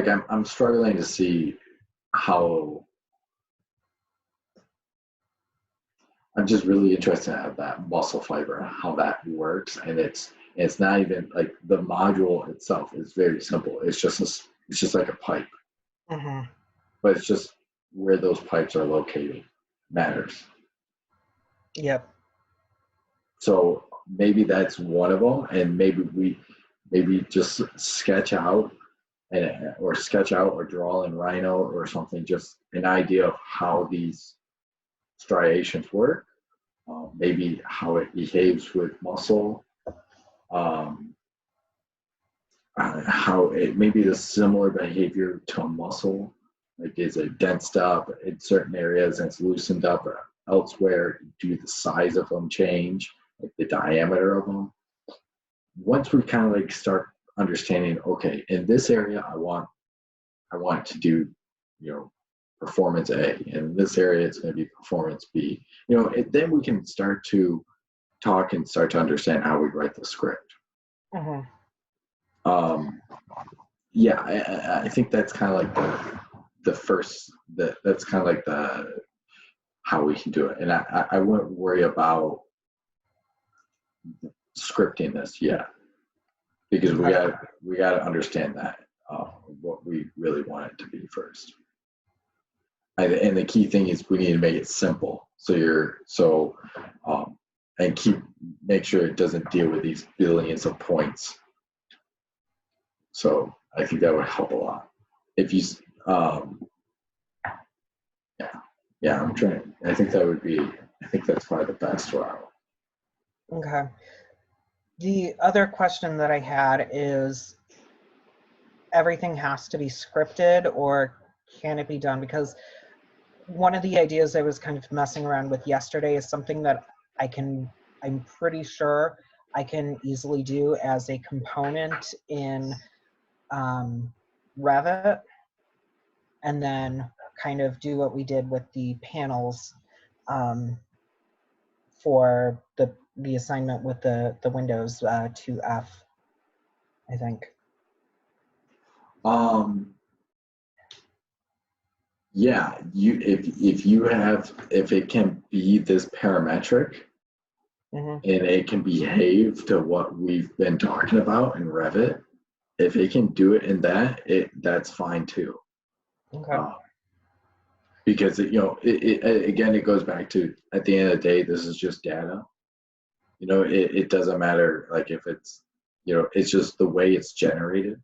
I'm struggling to see how. I'm just really interested in that muscle fiber, how that works, and it's not even like the module itself is very simple. It's just like a pipe, but it's just where those pipes are located matters. Yep. So maybe that's one of them, and maybe just sketch out or draw in Rhino or something, just an idea of how these striations work, maybe how it behaves with muscle, how it maybe the similar behavior to a muscle, like is it densed up in certain areas and it's loosened up elsewhere. Do the size of them change, like the diameter of them? Once we kind of like start understanding, okay, in this area I want to do performance A, and in this area it's going to be performance B. Then we can start to talk and start to understand how we write the script. I think that's kind of like the first. That's kind of like the how we can do it, and I wouldn't worry about scripting this yet, because we got to understand that what we really want it to be first. And the key thing is we need to make it simple. And make sure it doesn't deal with these billions of points. So I think that would help a lot. If you, I'm trying. I think that's probably the best route. Okay. The other question that I had is, everything has to be scripted, or can it be done? Because one of the ideas I was kind of messing around with yesterday is something that I can I'm pretty sure I can easily do as a component in Revit, and then kind of do what we did with the panels for the assignment with the Windows 2F, I think. Yeah, if it can be this parametric Mhm. and it can behave to what we've been talking about in Revit, if it can do it in that's fine too. Okay. Because again, it goes back to, at the end of the day, this is just data. It doesn't matter, like, if it's, it's just the way it's generated.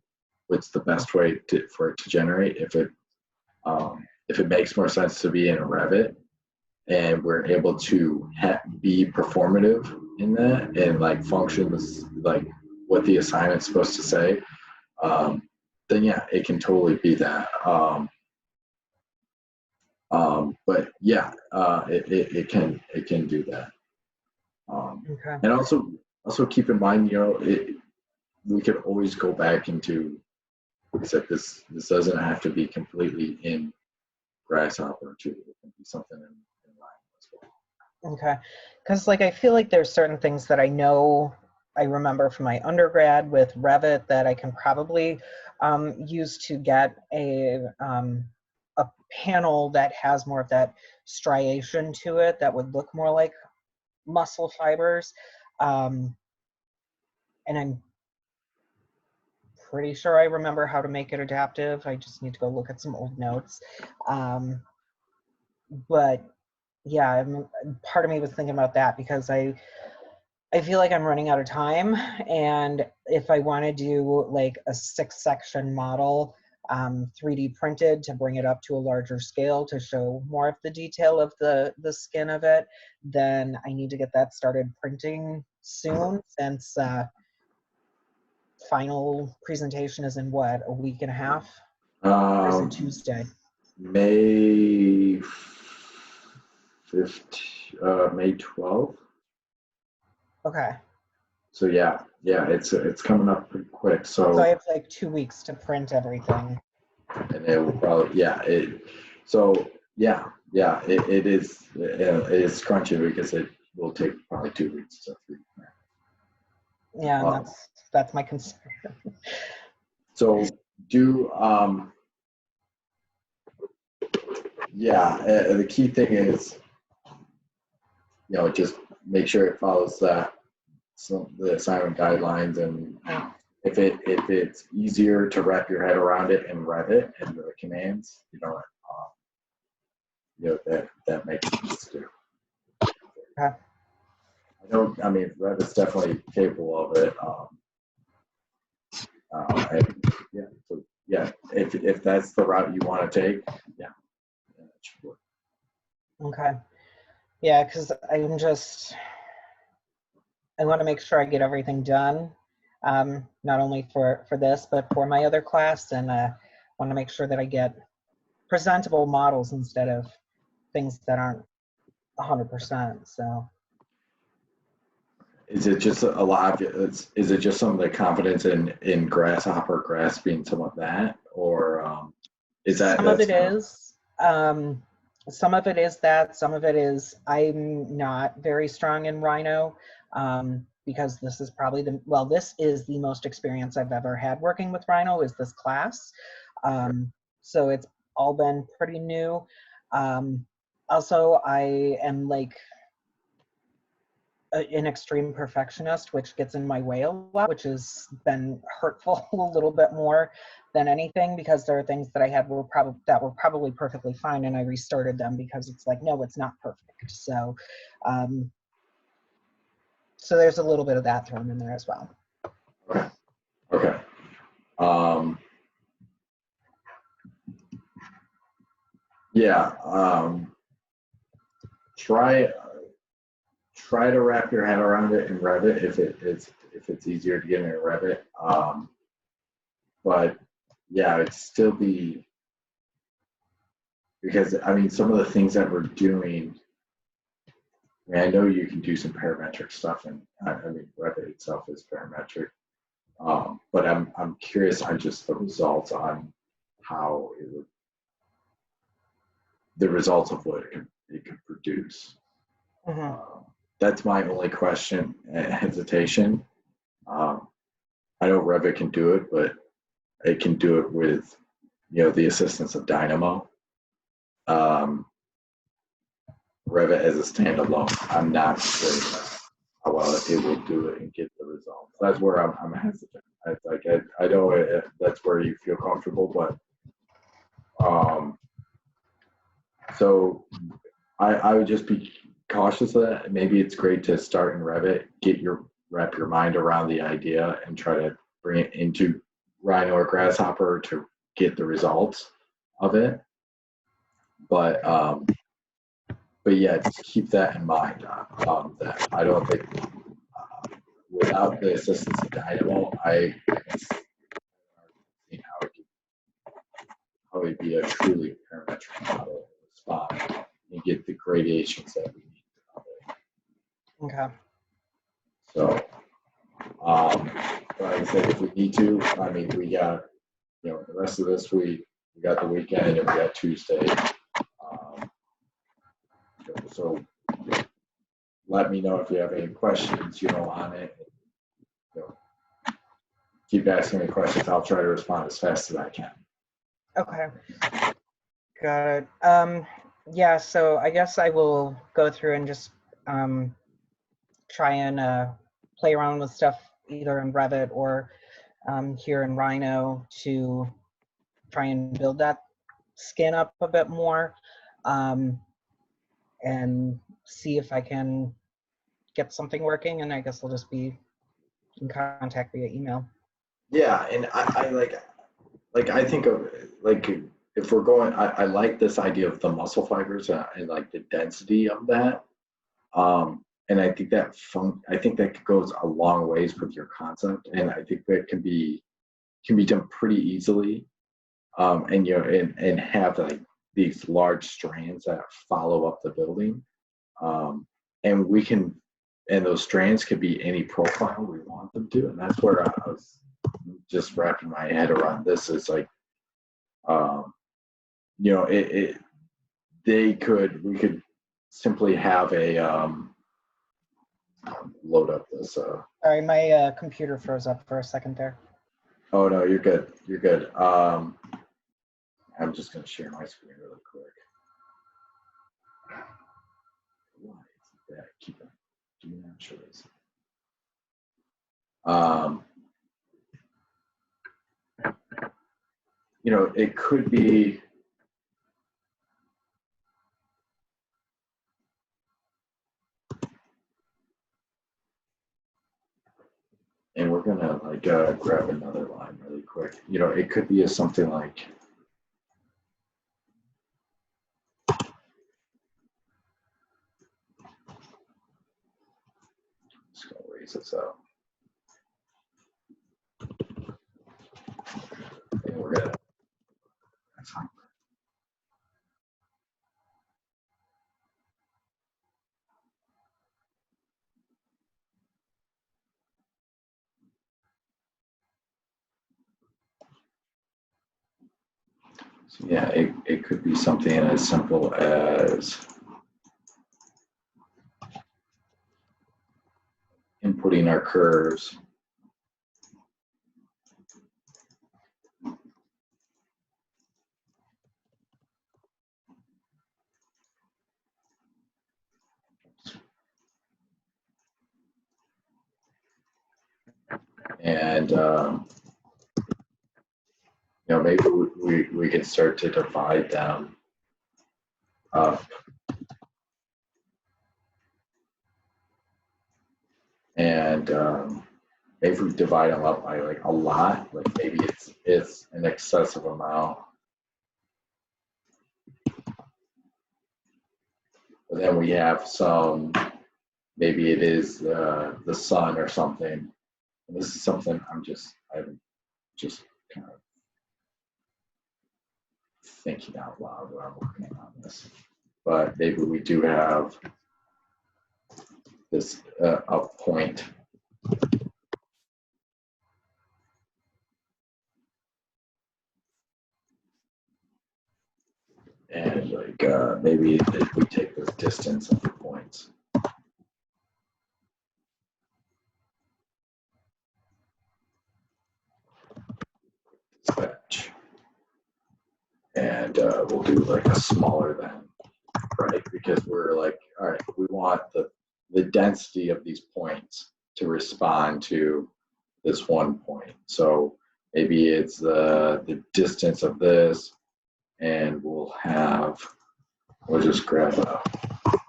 What's the best way for it to generate? If it makes more sense to be in Revit, and we're able to be performative in that, and like functions like what the assignment's supposed to say, then yeah, it can totally be that. But yeah, it can do that. Okay. And also keep in mind, we could always go back into, like I said, this doesn't have to be completely in Grasshopper too. It can be something in Rhino as well. Okay. Because like I feel like there's certain things that I know I remember from my undergrad with Revit that I can probably use to get a panel that has more of that striation to it that would look more like muscle fibers. And I'm pretty sure I remember how to make it adaptive. I just need to go look at some old notes. But yeah, part of me was thinking about that because I feel like I'm running out of time, and if I want to do like a 6-section model 3D printed to bring it up to a larger scale to show more of the detail of the skin of it, then I need to get that started printing soon, since final presentation is in what, a week and a half? Or is it Tuesday? May 15th, May 12th. Okay. So yeah, it's coming up pretty quick. So I have like 2 weeks to print everything. And it will probably, it is crunchy because it will take probably 2 weeks to 3. Yeah, and that's my concern. So the key thing is, just make sure it follows the assignment guidelines, and if it's easier to wrap your head around it and Revit and the commands, that makes sense too. Okay. Revit's definitely capable of it. If that's the route you want to take, that should work. Okay. Yeah, because I want to make sure I get everything done, not only for this, but for my other class, and want to make sure that I get presentable models instead of things that aren't 100%. So. Is it just a lot of, is it just some of the confidence in Grasshopper grasping some of that, or is that some of it is that, some of it is I'm not very strong in Rhino, because this is probably this is the most experience I've ever had working with Rhino, is this class. So it's all been pretty new. Also, I am like an extreme perfectionist, which gets in my way a lot, which has been hurtful a little bit more than anything, because there are things that I had were probably perfectly fine, and I restarted them because it's like, no, it's not perfect. So so there's a little bit of that thrown in there as well. Okay. Try to wrap your head around it in Revit if it's easier to get in Revit. But yeah, it'd still be, because some of the things that we're doing, mean, I know you can do some parametric stuff, and I mean, Revit itself is parametric. But I'm curious on just the results on how it would, the results of what it could produce. Mhm. That's my only question and hesitation. I know Revit can do it, but it can do it with, the assistance of Dynamo. Revit as a standalone, I'm not sure how well it will do it and get the results. That's where I'm hesitant. I know that's where you feel comfortable, but so I would just be cautious of that. Maybe it's great to start in Revit, wrap your mind around the idea and try to bring it into Rhino or Grasshopper to get the results of it. But yeah, just keep that in mind. That I don't think without the assistance of Dynamo, I see how it would be a truly parametric model spot and get the gradations that we need of it. Okay. So, like I said, if we need to, I mean, we got, the rest of this week, we got the weekend, and we got Tuesday. So let me know if you have any questions, on it. Keep asking me questions. I'll try to respond as fast as I can. Okay. Got it. Yeah, so I guess I will go through and just try and play around with stuff either in Revit or here in Rhino to try and build that skin up a bit more, and see if I can get something working, and I guess I'll just be in contact via email. Yeah, and I think of if we're going, I like this idea of the muscle fibers and like the density of that. And I think that goes a long ways with your concept, and I think that can be done pretty easily. And have like these large strands that follow up the building, and those strands could be any profile we want them to, and that's where I was just wrapping my head around this. Is like, we could simply have a load up this. Sorry, my computer froze up for a second there. Oh no, you're good. You're good. I'm just gonna share my screen really quick. Why is that? Keep it. Do not choice. It could be. And we're gonna grab another line really quick. It could be something like. Just gonna raise this up. And we're gonna. That's fine. So yeah, it could be something as simple as inputting our curves. And maybe we can start to divide them up. And maybe we divide them up by like a lot, like maybe it's an excessive amount. But then we have maybe it is the sun or something. And this is something I'm just kind of thinking out loud while I'm working on this. But maybe we do have this a point. And like maybe if we take the distance of the points. Dispatch. And we'll do like a smaller than, right? Because we're like, all right, we want the density of these points to respond to this one point. So maybe it's the distance of this, and we'll just grab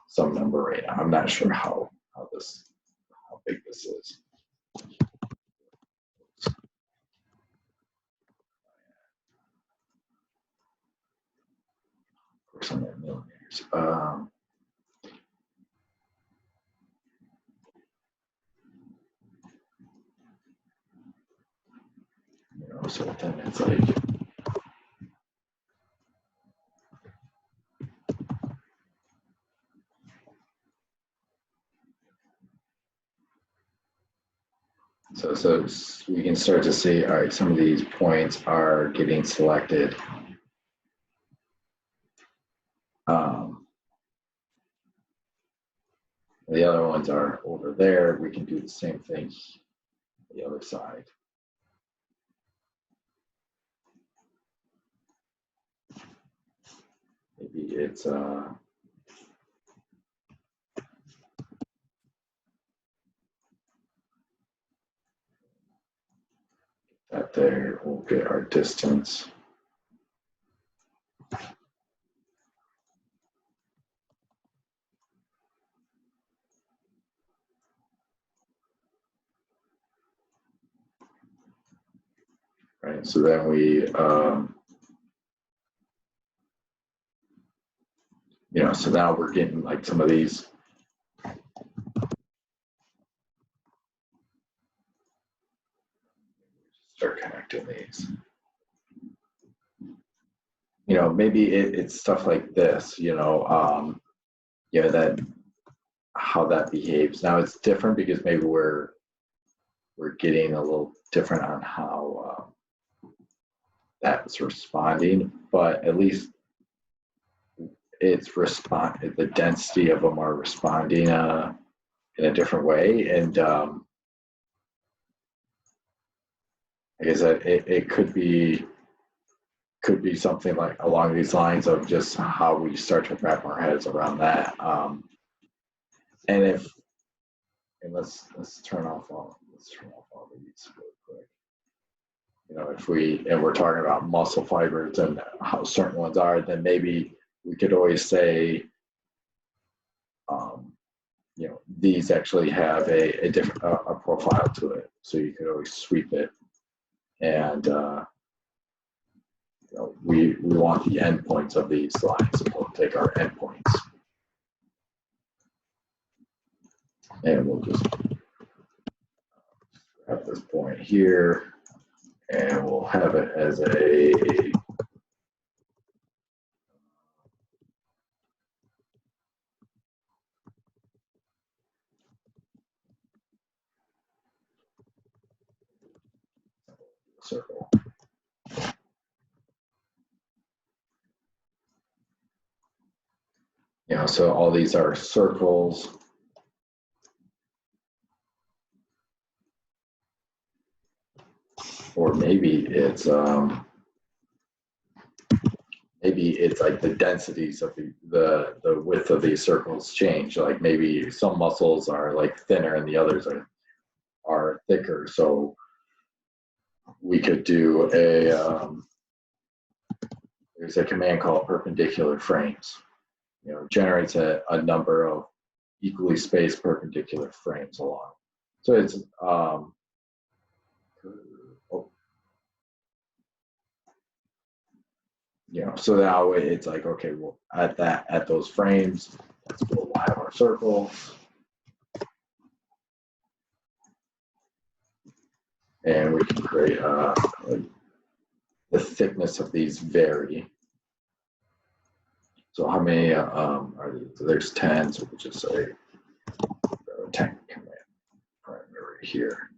some number right now. I'm not sure how big this is. Of course, I'm at millimeters. You know, so then it's like, so we can start to see, all right, some of these points are getting selected. The other ones are over there. We can do the same thing on the other side. Maybe it's that there. We'll get our distance. Right, so then we, you know, so now we're getting like some of these. Start connecting these. You know, maybe it's stuff like this, you know, that how that behaves. Now it's different because maybe we're getting a little different on how that's responding, but at least it's the density of them are responding in a different way. And I guess it could be something like along these lines of just how we start to wrap our heads around that. And let's turn off all these really quick. You know, if we're talking about muscle fibers and how certain ones are, then maybe we could always say, you know, these actually have a different a profile to it. So you could always sweep it, and you know, we want the endpoints of these lines. So we'll take our endpoints, and we'll just grab this point here, and we'll have it as a circle. You know, so all these are circles. Or maybe it's like the densities of the width of these circles change. Like maybe some muscles are like thinner and the others are thicker. So we could do there's a command called perpendicular frames. You know, generates a number of equally spaced perpendicular frames along. So it's you know, so now it's like, okay, well, at those frames, we'll have our circles. And we can create like the thickness of these vary. So how many are these? So there's 10, so we'll just say attack command primary here.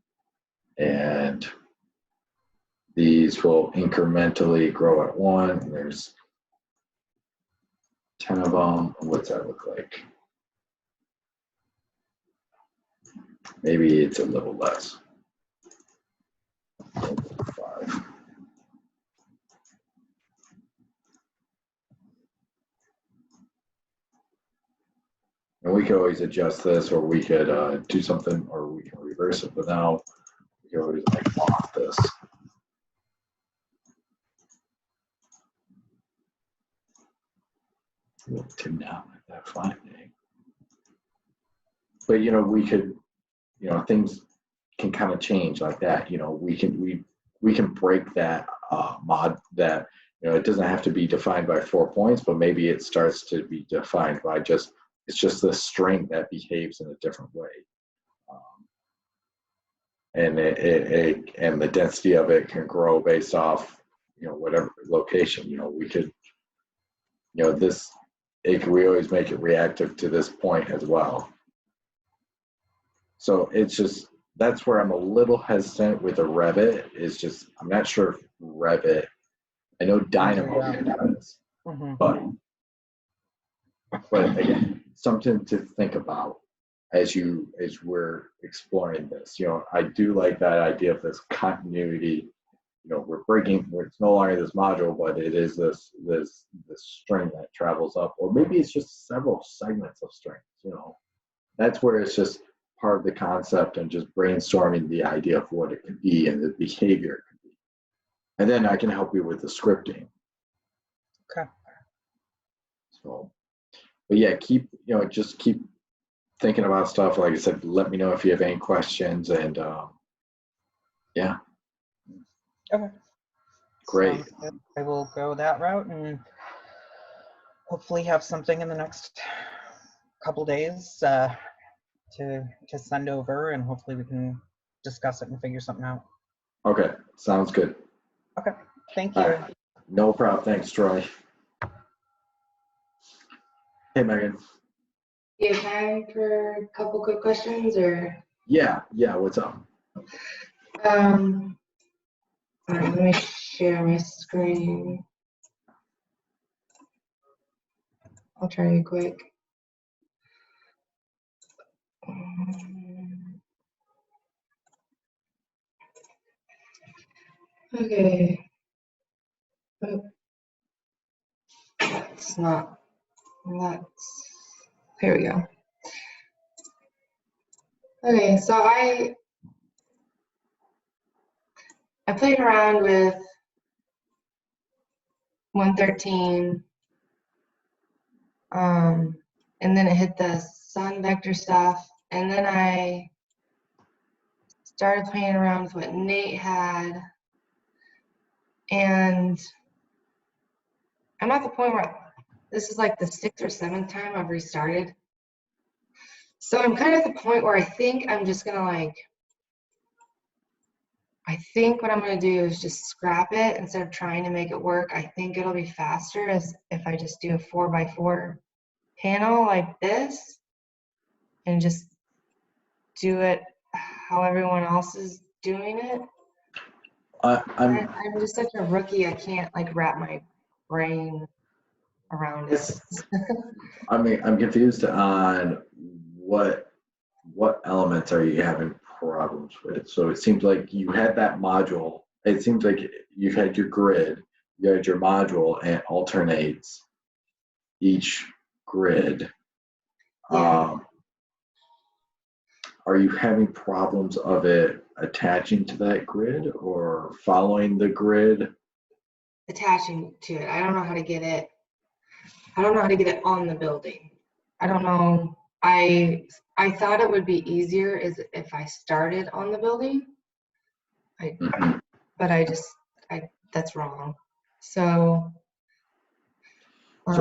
And these will incrementally grow at 1. There's 10 of them. What's that look like? Maybe it's a little less. 5. And we could always adjust this, or we could do something, or we can reverse it. But now we can always like off this. To not like that finding. But we could, things can kind of change like that. We can break that mod that it doesn't have to be defined by 4 points, but maybe it starts to be defined by it's just the string that behaves in a different way. And and the density of it can grow based off whatever location. We could we always make it reactive to this point as well. So it's just, that's where I'm a little hesitant with a Revit. Is just, I'm not sure if Revit, I know Dynamo can do this, but again, something to think about as we're exploring this. I do like that idea of this continuity. It's no longer this module, but it is this string that travels up, or maybe it's just several segments of strings. That's where it's just part of the concept and just brainstorming the idea of what it could be and the behavior it could be. And then I can help you with the scripting. Okay. So, but yeah, just keep thinking about stuff. Like I said, let me know if you have any questions, and yeah. Okay. Great. I will go that route and hopefully have something in the next couple days to send over, and hopefully we can discuss it and figure something out. Okay, sounds good. Okay, thank you. No problem. Thanks, Troy. Hey, Megan. Do you have time for a couple quick questions, or? Yeah. What's up? All right, let me share my screen. I'll try you quick. Okay. That's not, here we go. Okay, so I played around with 113, and then it hit the sun vector stuff, and then I started playing around with what Nate had, and I'm at the point where this is like the 6th or 7th time I've restarted. So I'm kind of at the point where I think I'm just gonna I think what I'm gonna do is just scrap it instead of trying to make it work. I think it'll be faster as if I just do a 4x4 panel like this and just do it how everyone else is doing it. I'm just such a rookie. I can't wrap my brain around it. I'm confused on what elements are you having problems with. So it seems like you had that module. It seems like you had your grid, you had your module, and it alternates each grid. Yeah. Are you having problems of it attaching to that grid or following the grid? Attaching to it. I don't know how to get it. I don't know how to get it on the building. I don't know. I thought it would be easier if I started on the building. But that's wrong. So I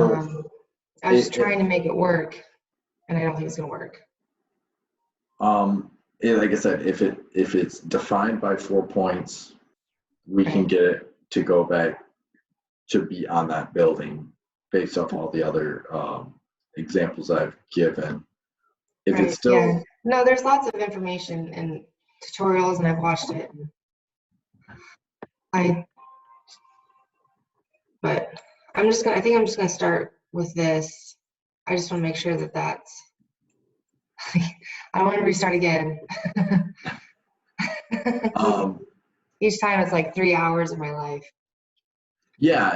was just trying to make it work, and I don't think it's gonna work. Like I said, if it's defined by 4 points, we can get it to go back to be on that building based off all the other examples I've given. If it's still No, there's lots of information and tutorials, and I've watched it. And but I think I'm just gonna start with this. I just want to make sure that that's. I don't want to restart again. Each time it's like 3 hours of my life. Yeah,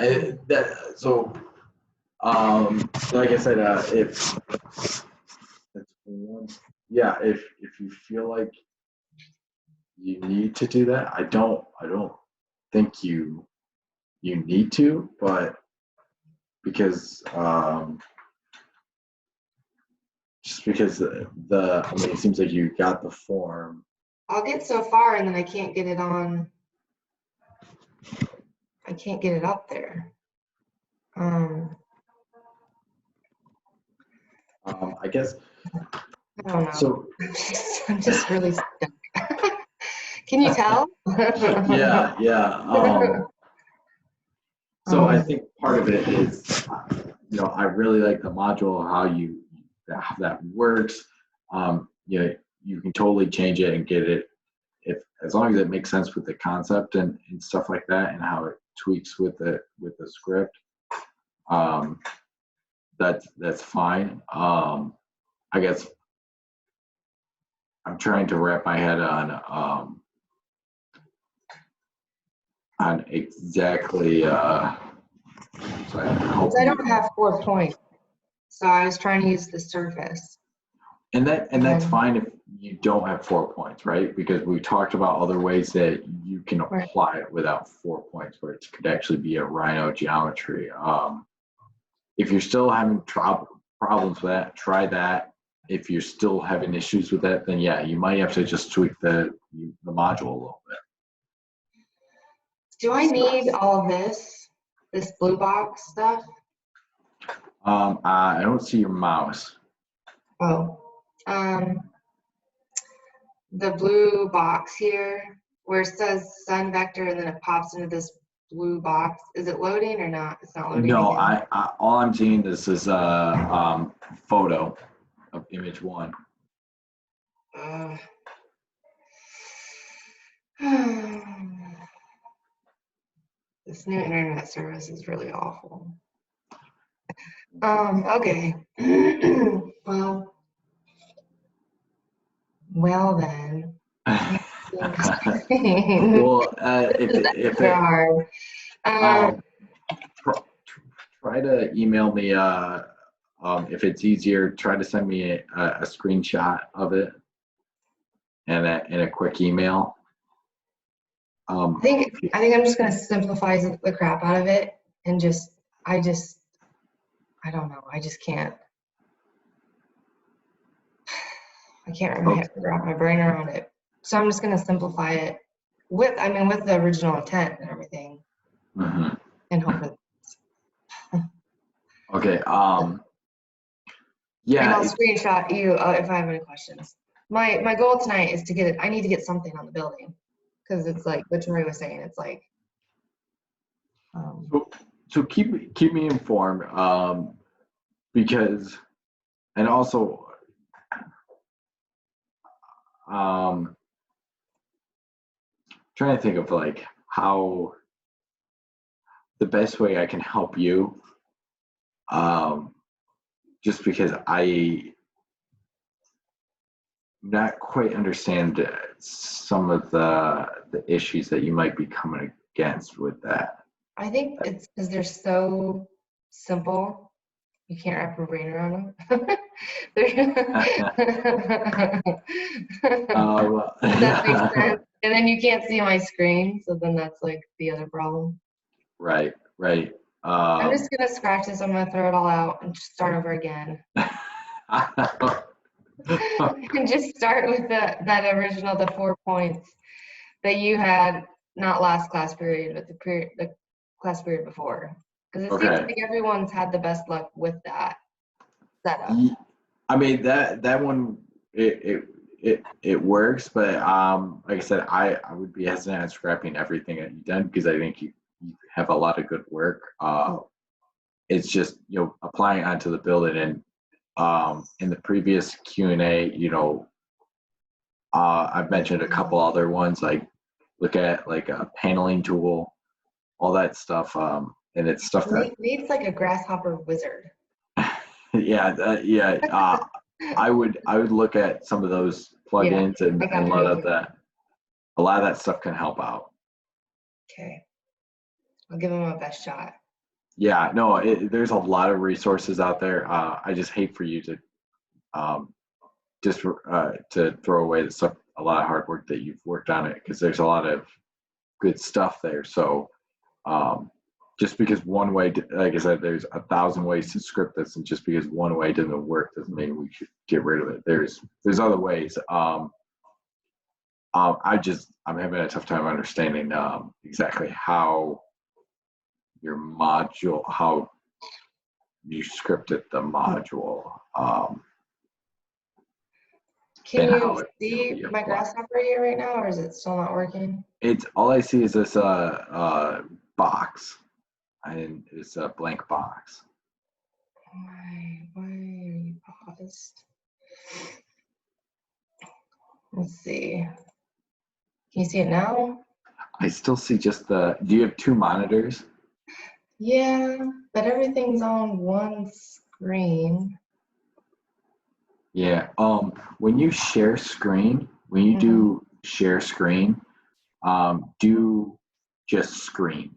like I said, if if you feel like you need to do that, I don't think you need to, but because just because I mean, it seems like you got the form. I'll get so far and then I can't get it on. I can't get it up there. I guess I don't know. so. I'm just really stuck. Can you tell? Yeah. So I think part of it is, I really like the module, how that works. You can totally change it and get it as long as it makes sense with the concept and stuff like that, and how it tweaks with the script. That's fine. I guess I'm trying to wrap my head on exactly. So I don't have 4 points, so I was trying to use the surface. And that's fine if you don't have 4 points, right? Because we talked about other ways that you can apply it without 4 points, where it could actually be a Rhino geometry. If you're still having problems with that, try that. If you're still having issues with that, then yeah, you might have to just tweak the module a little bit. Do I need all of this blue box stuff? I don't see your mouse. Oh, the blue box here where it says sun vector and then it pops into this blue box. Is it loading or not? It's not loading. No, again. I all I'm seeing is this photo of image 1. This new internet service is really awful. Okay. Well then. Well, if They're hard. Try to email me if it's easier. Try to send me a screenshot of it and a quick email. I think I'm just gonna simplify the crap out of it and I don't know. I just can't. I can't wrap my brain around it. So I'm just gonna simplify it with the original intent and everything, and hope it. Okay. Yeah. And I'll screenshot you if I have any questions. My goal tonight is to get it. I need to get something on the building because it's like what Tori was saying. It's like. So keep me informed because, and also. Trying to think of like how the best way I can help you, just because I not quite understand some of the issues that you might be coming against with that. I think it's because they're so simple. You can't wrap your brain around them. That makes sense. And then you can't see my screen, so then that's like the other problem. Right. I'm just gonna scratch this. I'm gonna throw it all out and just start over again. And just start with that original, the 4 points that you had, not last class period, but the class period before. Because it seems like everyone's had the best luck with that setup. I mean that one it works, but like I said, I would be hesitant on scrapping everything that you've done because I think you have a lot of good work. It's just applying it onto the building, and in the previous Q&A, I've mentioned a couple other ones, like look at like a paneling tool, all that stuff. And it's stuff that, Nate's like a grasshopper wizard. yeah. I would look at some of those plugins I got and you. a lot of that stuff can help out. Okay. I'll give him my best shot. Yeah, no, there's a lot of resources out there. I just hate for you to to throw away the stuff, a lot of hard work that you've worked on it, because there's a lot of good stuff there. So just because one way, like I said, there's 1,000 ways to script this, and just because one way doesn't work doesn't mean we should get rid of it. There's other ways. I'm having a tough time understanding exactly how how you scripted the module. Can and how you it will see be my applied. grasshopper here right now, or is it still not working? It's all I see is this box, and it's a blank box. Why are you paused? Let's see. Can you see it now? I still see just do you have two monitors? Yeah, but everything's on one screen. Yeah. When you share screen, when you do share screen, do just screen.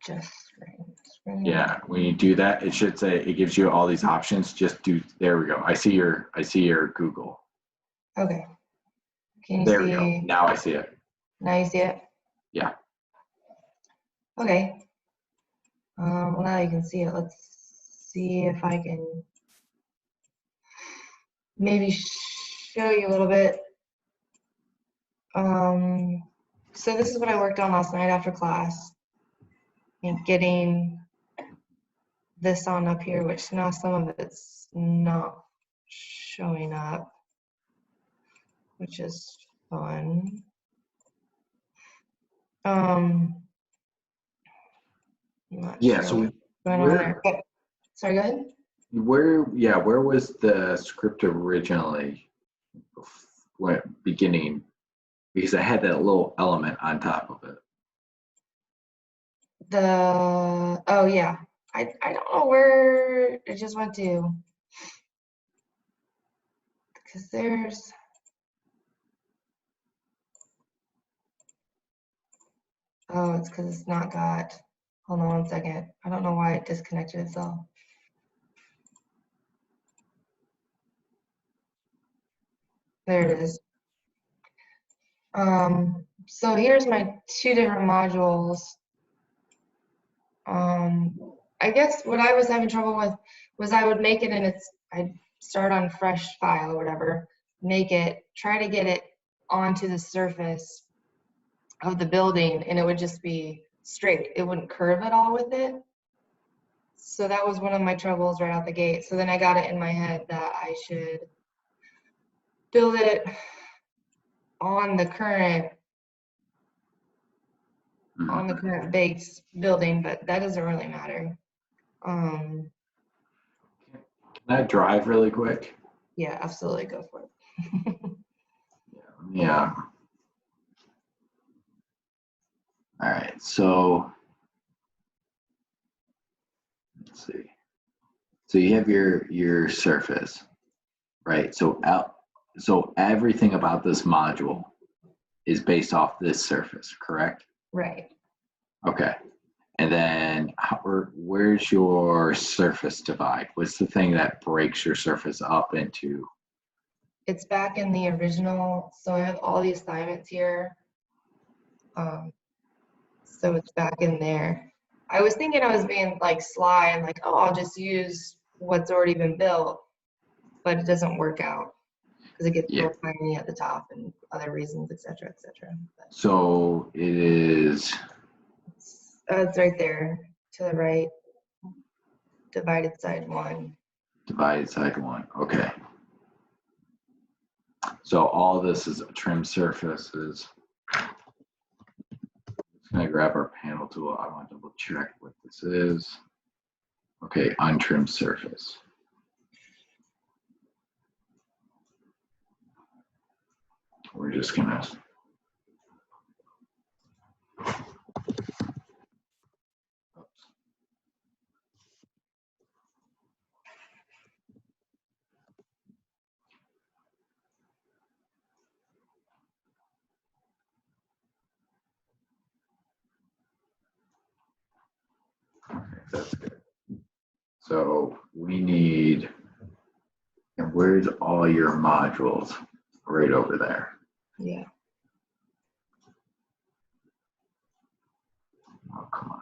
Just screen. Yeah. When you do that, it should say, it gives you all these options. Just do. There we go. I see your Google. Okay. Can you There see? we go. Now I see it. Now you see it? Yeah. Okay. Well, now you can see it. Let's see if I can maybe show you a little bit. So this is what I worked on last night after class. And getting this on up here, which now some of it's not showing up, which is fun. I'm not Yeah. sure So what's going on there. But, sorry, go ahead. where was the script originally beginning? Because I had that little element on top of it. Oh yeah, I don't know where it just went to, because there's it's because it's not got, hold on one second, I don't know why it disconnected itself. There it is. So here's my two different modules. I guess what I was having trouble with was I would make it and I'd start on fresh file or whatever, make it, try to get it onto the surface of the building, and it would just be straight. It wouldn't curve at all with it. So that was one of my troubles right out the gate. So then I got it in my head that I should build it on the current base building, but that doesn't really matter. Can I drive really quick? Yeah, absolutely, go for it. Yeah. All right. So let's see. So you have your surface, right? So everything about this module is based off this surface, correct? Right. Okay. And then where's your surface divide? What's the thing that breaks your surface up into? It's back in the original, so I have all the assignments here. So it's back in there. I was thinking I was being like sly and like, oh, I'll just use what's already been built, but it doesn't work out because it gets real tiny at the top and other reasons, etc., etc. So it is. It's right there to the right. Divided side one. Divided side one. Okay. So all this is trim surfaces. Just gonna grab our panel tool. I want to double check what this is. Okay, untrimmed surface. we're just gonna. Okay, that's good. So we need, and where's all your modules? Right over there. Yeah. Oh, come on.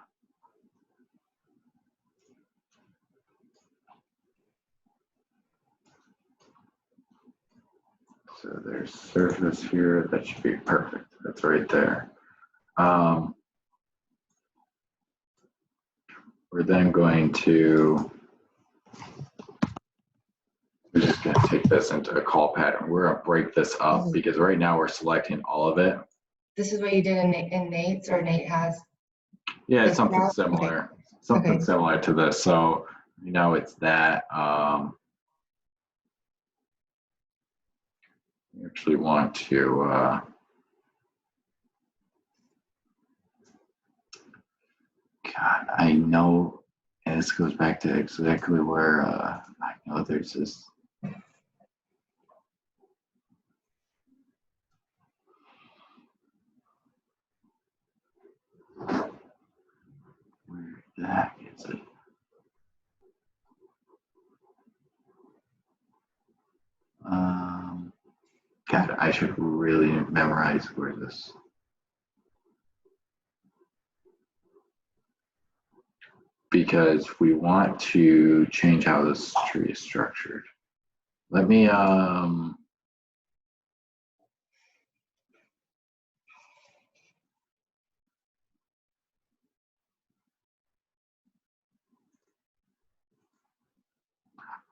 So there's surface here. That should be perfect. That's right there. We're then going to, we're just going to take this into a call pattern. We're going to break this up because right now we're selecting all of it. This is what you did in Nate's, or Nate has. Yeah, it's This something route? similar. Something Okay. similar to this. So you know it's that. You actually want to God, I know, and this goes back to exactly where I know there's this. Where the heck is it? God, I should really memorize where this. Because we want to change how this tree is structured. Let me I'll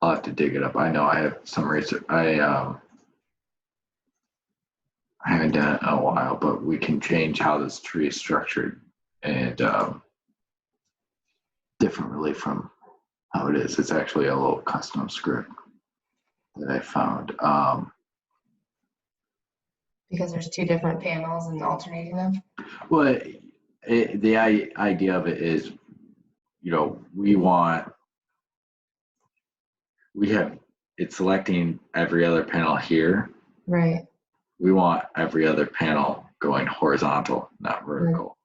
have to dig it up. I know I have some research. I haven't done it in a while, but we can change how this tree is structured and differently from how it is. It's actually a little custom script that I found. Because there's two different panels and alternating them. Well, the idea of it is, you know, we have it's selecting every other panel here. Right. We want every other panel going horizontal, not vertical.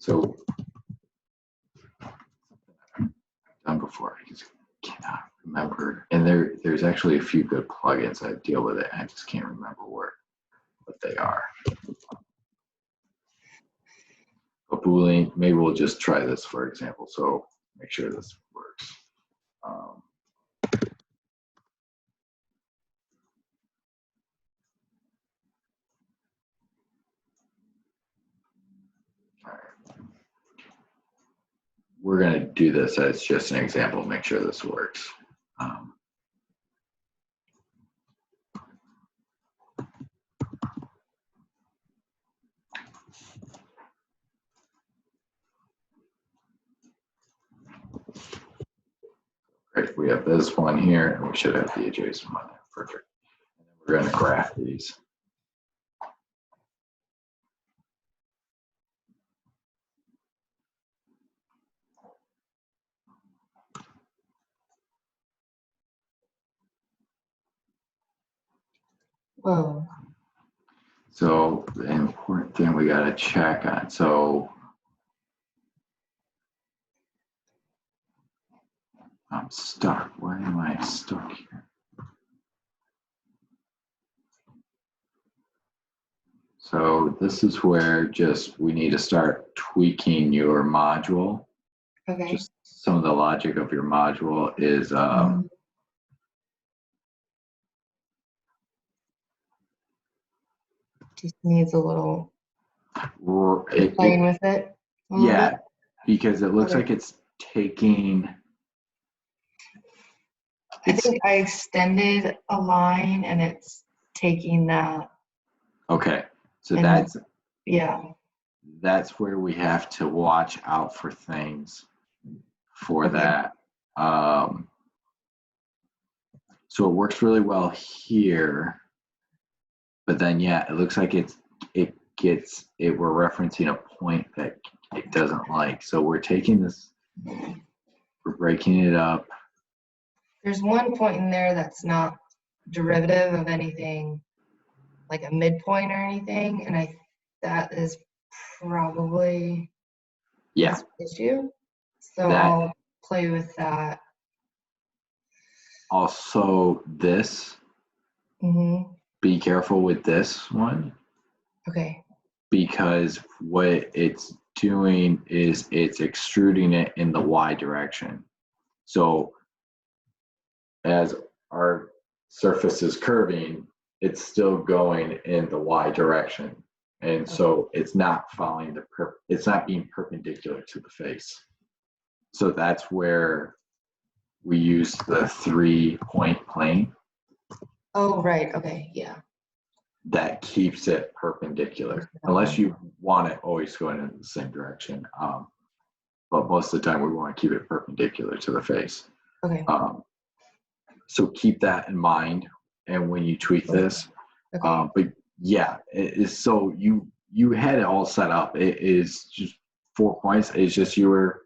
So I've done before, I just cannot remember. And there's actually a few good plugins that deal with it. I just can't remember what they are. But Boolean, maybe we'll just try this for example. So make sure this works. All right. We're going to do this as just an example, make sure this works. Great, we have this one here, and we should have the adjacent one there. Perfect. And then we're going to graph these. Whoa. So the important thing we got to check on. So I'm stuck. Why am I stuck here? So this is where just we need to start tweaking your module. Okay. Just some of the logic of your module is Just needs a little it, playing with it. A little yeah, bit. because it looks Okay. like it's taking. I think I extended a line and it's taking that. Okay, so And yeah. that's where we have to watch out for things for Okay. that. So it works really well here, but then yeah, it looks like we're referencing a point that it doesn't like. So we're taking this, we're breaking it up. There's one point in there that's not derivative of anything, like a midpoint or anything, and that is probably Yeah, this issue. So That- I'll play with that. also this, Mm-hmm. be careful with this one, Okay. because what it's doing is it's extruding it in the Y direction. So as our surface is curving, it's still going in the Y direction. And so it's not following it's not being perpendicular to the face. So that's where we use the 3-point plane Oh, right. Okay. Yeah. that keeps it perpendicular, unless you want it always going in the same direction. But most of the time we want to keep it perpendicular to the face. Okay. So keep that in mind. And when you tweak this, Okay. but yeah, it is, so you had it all set up. It is just 4 points. It's just you're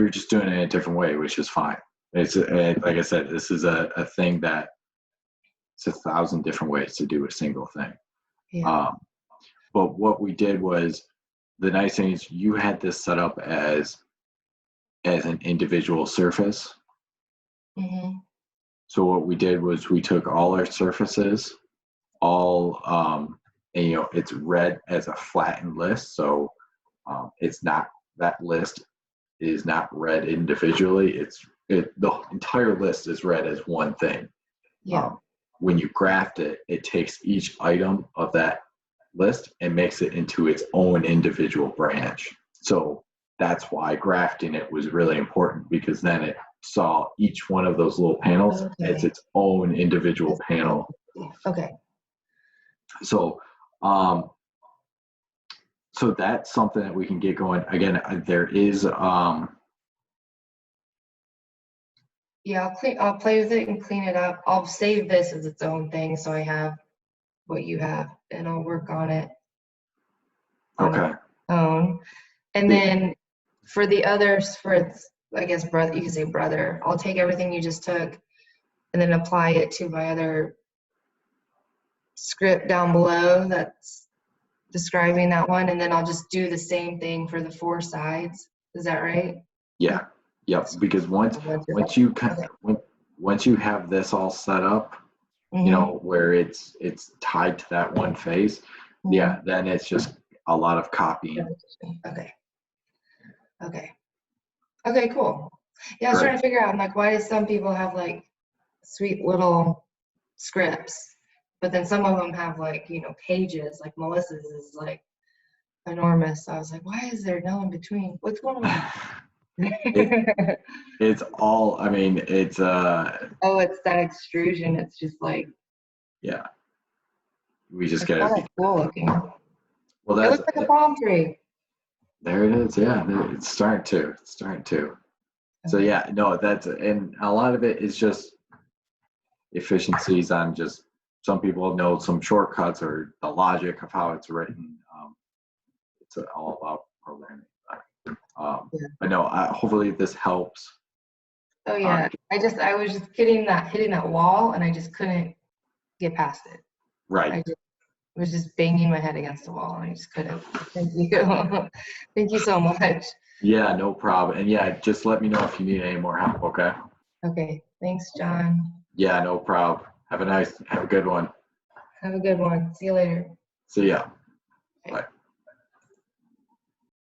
just doing it in a different way, which is fine. It's like I said, this is a thing that it's 1,000 different ways to do a single thing. Yeah. But what we did was, the nice thing is you had this set up as an individual surface. Mm-hmm. So what we did was we took all our surfaces, and it's read as a flattened list. So it's not, that list is not read individually. The entire list is read as one thing. Yeah. When you graft it, it takes each item of that list and makes it into its own individual branch. So that's why grafting it was really important, because then it saw each one of those little panels as its own individual panel. Okay. So so that's something that we can get going. Again, there is Yeah, I'll play with it and clean it up. I'll save this as its own thing, so I have what you have, and I'll work on it on okay. its own. And then for the others, for its, I guess, brother, you can say brother, I'll take everything you just took and then apply it to my other script down below that's describing that one, and then I'll just do the same thing for the 4 sides. Is that right? Yeah. Yep. Because once you have this all set up, you know, where it's tied to that one face, yeah, then it's just a lot of copying. Okay. Okay, cool. Yeah, I was trying to figure out, I'm like, why do some people have like sweet little scripts, but then some of them have like, you know, pages, like Melissa's is like enormous. So I was like, why is there no in between? What's going on? It's all, I mean, it's Oh, it's that extrusion. It's just like, yeah. We just it's gotta kind of cool looking. well, It that's looks like a palm tree. there it is. Yeah, it's starting to. So yeah, no, and a lot of it is just efficiencies on just, some people know some shortcuts or the logic of how it's written. It's all about programming. But no, hopefully this helps. Oh yeah, I was just hitting that wall, and I just couldn't get past it. Right. I just was just banging my head against the wall, and I just couldn't. Thank you. Thank you so much. Yeah, no problem. And yeah, just let me know if you need any more help, okay? Okay, thanks, John. Yeah, no problem. Have a good one. Have a good one. See you later. See ya. Bye. Bye.